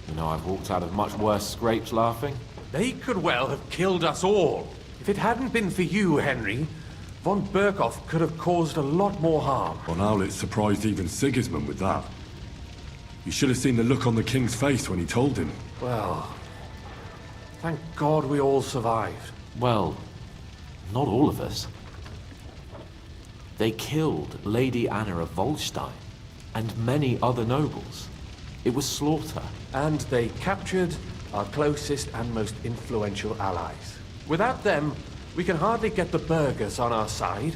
You know, I've walked out of much worse scrapes laughing. They could well have killed us all. If it hadn't been for you, Henry, von Berkhoff could have caused a lot more harm. Von Owlitz surprised even Sigismund with that. You should have seen the look on the king's face when he told him. Well, thank God we all survived. Well, not all of us. They killed Lady Anna of Volstein and many other nobles. It was slaughter. And they captured our closest and most influential allies. Without them, we can hardly get the burghers on our side.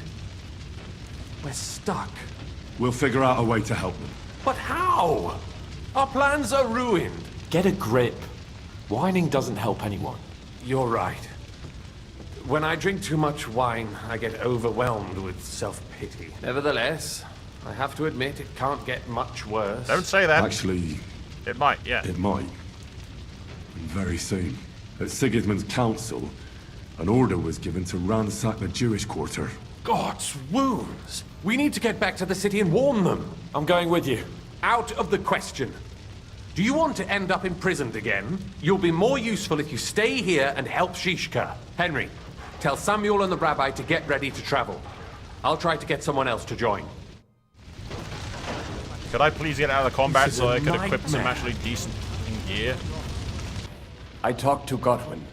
We're stuck. We'll figure out a way to help them. But how? Our plans are ruined. Get a grip. Whining doesn't help anyone. You're right. When I drink too much wine, I get overwhelmed with self-pity. Nevertheless, I have to admit it can't get much worse. Don't say that. Actually, it might, yeah. It might. And very soon. At Sigismund's council, an order was given to ransack the Jewish quarter. God's wounds! We need to get back to the city and warn them. I'm going with you. Out of the question. Do you want to end up imprisoned again? You'll be more useful if you stay here and help Shishka. Henry, tell Samuel and the rabbi to get ready to travel. I'll try to get someone else to join. Could I please get out of the combat This is so a I could equip some nightmare. actually decent gear? I talked to Godwin.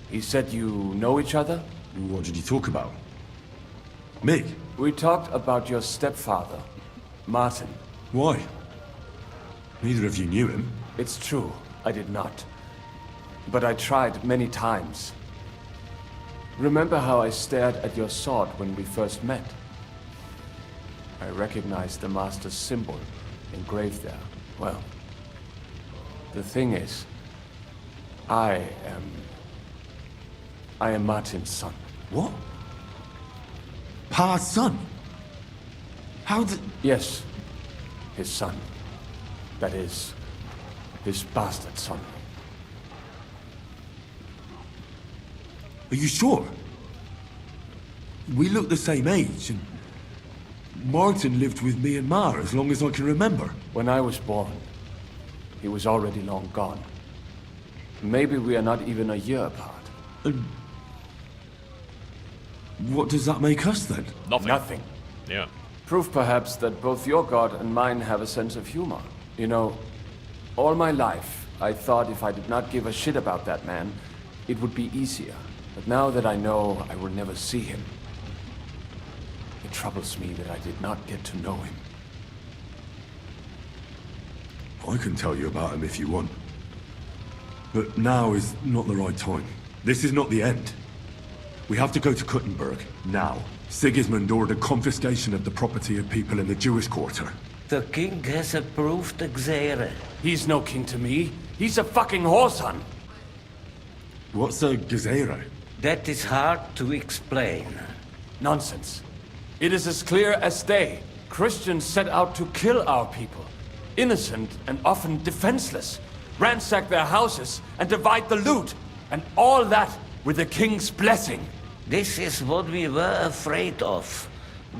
He said you know each other? What did you talk about? Me? We talked about your stepfather, Martin. Why? Neither of you knew him. It's true, I did not. But I tried many times. Remember how I stared at your sword when we first met? I recognized the Master's symbol engraved there. Well, the thing is, I am Martin's son. What? Pa's son? How did... Yes, his son. That is, his bastard son. Are you sure? We look the same age, and Martin lived with me and Ma as long as I can remember. When I was born, he was already long gone. Maybe we are not even a year apart. And what does that make us then? Nothing. Nothing. Yeah. Proof perhaps that both your god and mine have a sense of humor. You know, all my life, I thought if I did not give a shit about that man, it would be easier. But now that I know I will never see him, it troubles me that I did not get to know him. I can tell you about him if you want. But now is not the right time. This is not the end. We have to go to Kuttenberg, now. Sigismund ordered confiscation of the property of people in the Jewish quarter. The king has approved Xere. He's no king to me. He's a fucking whoreson. What's a Gezerah? That is hard to explain. Nonsense. It is as clear as day. Christians set out to kill our people. Innocent and often defenseless. Ransack their houses and divide the loot. And all that with the king's blessing. This is what we were afraid of.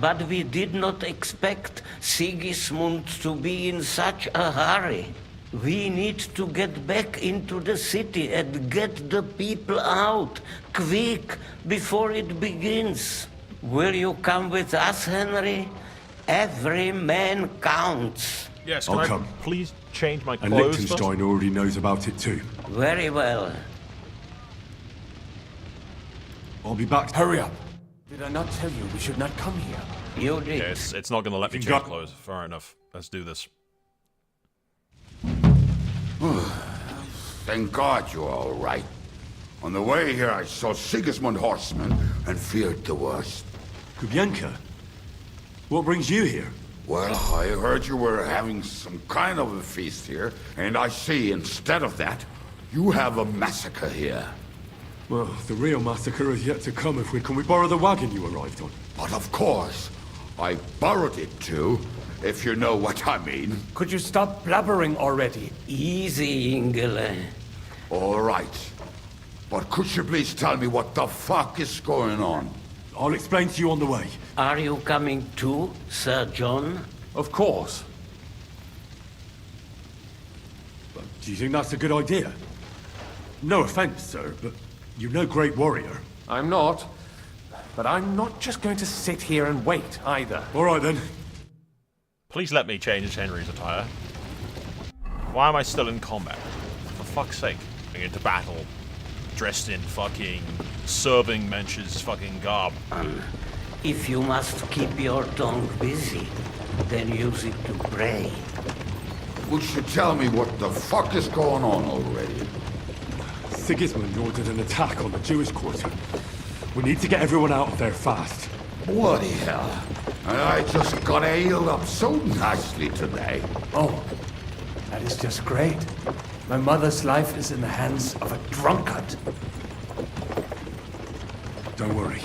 But we did not expect Sigismund to be in such a hurry. We need to get back into the city and get the people out, quick, before it begins. Will you come with us, Henry? Every man counts. Yes, I'll can I come. please change my And clothes Liechtenstein already knows about it too. Very well. I'll be back. Hurry up. Did I not tell you we should not come here? You did. Yes, it's not going to let me You change got- clothes. Fair enough. Let's do this. Thank God you're all right. On the way here, I saw Sigismund horsemen and feared the worst. Kubienka? What brings you here? Well, I heard you were having some kind of a feast here, and I see instead of that, you have a massacre here. Well, the real massacre is yet to come. Can we borrow the wagon you arrived on? But of course, I borrowed it too, if you know what I mean. Could you stop blabbering already? Easy, Ingele. All right. But could you please tell me what the fuck is going on? I'll explain to you on the way. Are you coming too, Sir John? Of course. But do you think that's a good idea? No offense, sir, but you're no great warrior. I'm not. But I'm not just going to sit here and wait, either. All right, then. Please let me change Henry's attire. Why am I still in combat? For fuck's sake. Going into battle, dressed in fucking serving mensch's fucking garb. If you must keep your tongue busy, then use it to pray. Would you tell me what the fuck is going on already? Sigismund ordered an attack on the Jewish quarter. We need to get everyone out of there fast. Bloody hell. And I just got healed up so nicely today. Oh, that is just great. My mother's life is in the hands of a drunkard. Don't worry.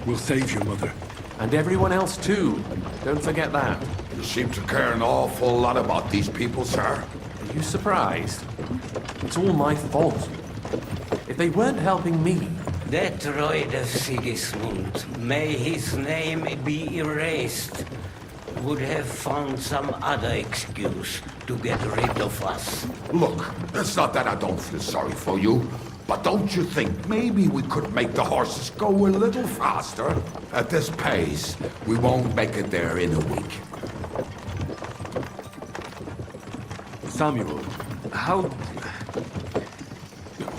We'll save your mother. And everyone else too. Don't forget that. You seem to care an awful lot about these people, sir. Are you surprised? It's all my fault. If they weren't helping me... That droid of Sigismund, may his name be erased, would have found some other excuse to get rid of us. Look, it's not that I don't feel sorry for you, but don't you think maybe we could make the horses go a little faster? At this pace, we won't make it there in a week. Samuel,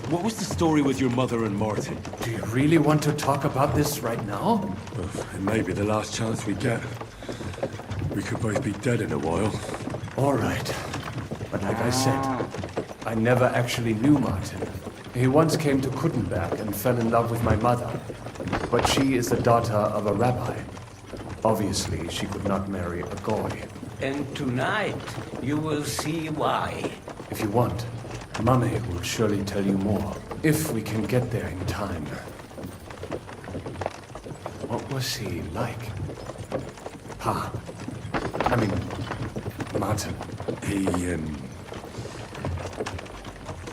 what was the story with your mother and Martin? Do you really want to talk about this right now? It may be the last chance we get. We could both be dead in a while. All right. But like I said, I never actually knew Martin. He once came to Kuttenberg and fell in love with my mother. But she is the daughter of a rabbi. Obviously, she could not marry a goy. And tonight, you will see why. If you want, Mummy will surely tell you more. If we can get there in time. What was he like? Martin.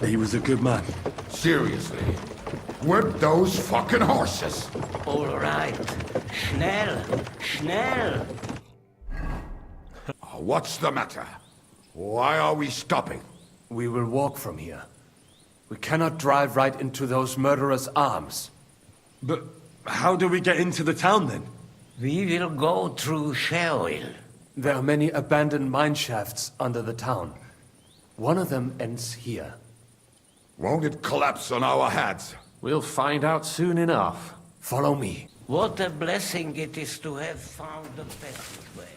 He was a good man. Seriously? Whip those fucking horses! All right. Schnell! Schnell! What's the matter? Why are we stopping? We will walk from here. We cannot drive right into those murderers' arms. But how do we get into the town then? We will go through Sheol. There are many abandoned mine shafts under the town. One of them ends here. Won't it collapse on our heads? We'll find out soon enough. Follow me. What a blessing it is to have found the passageway.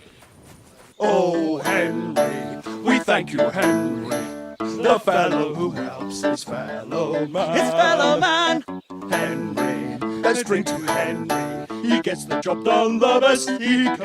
Oh, Henry, we thank you, Henry, the fellow who helps his fellow man. His fellow man! Henry, let's drink to Henry. He gets the job done the best he can.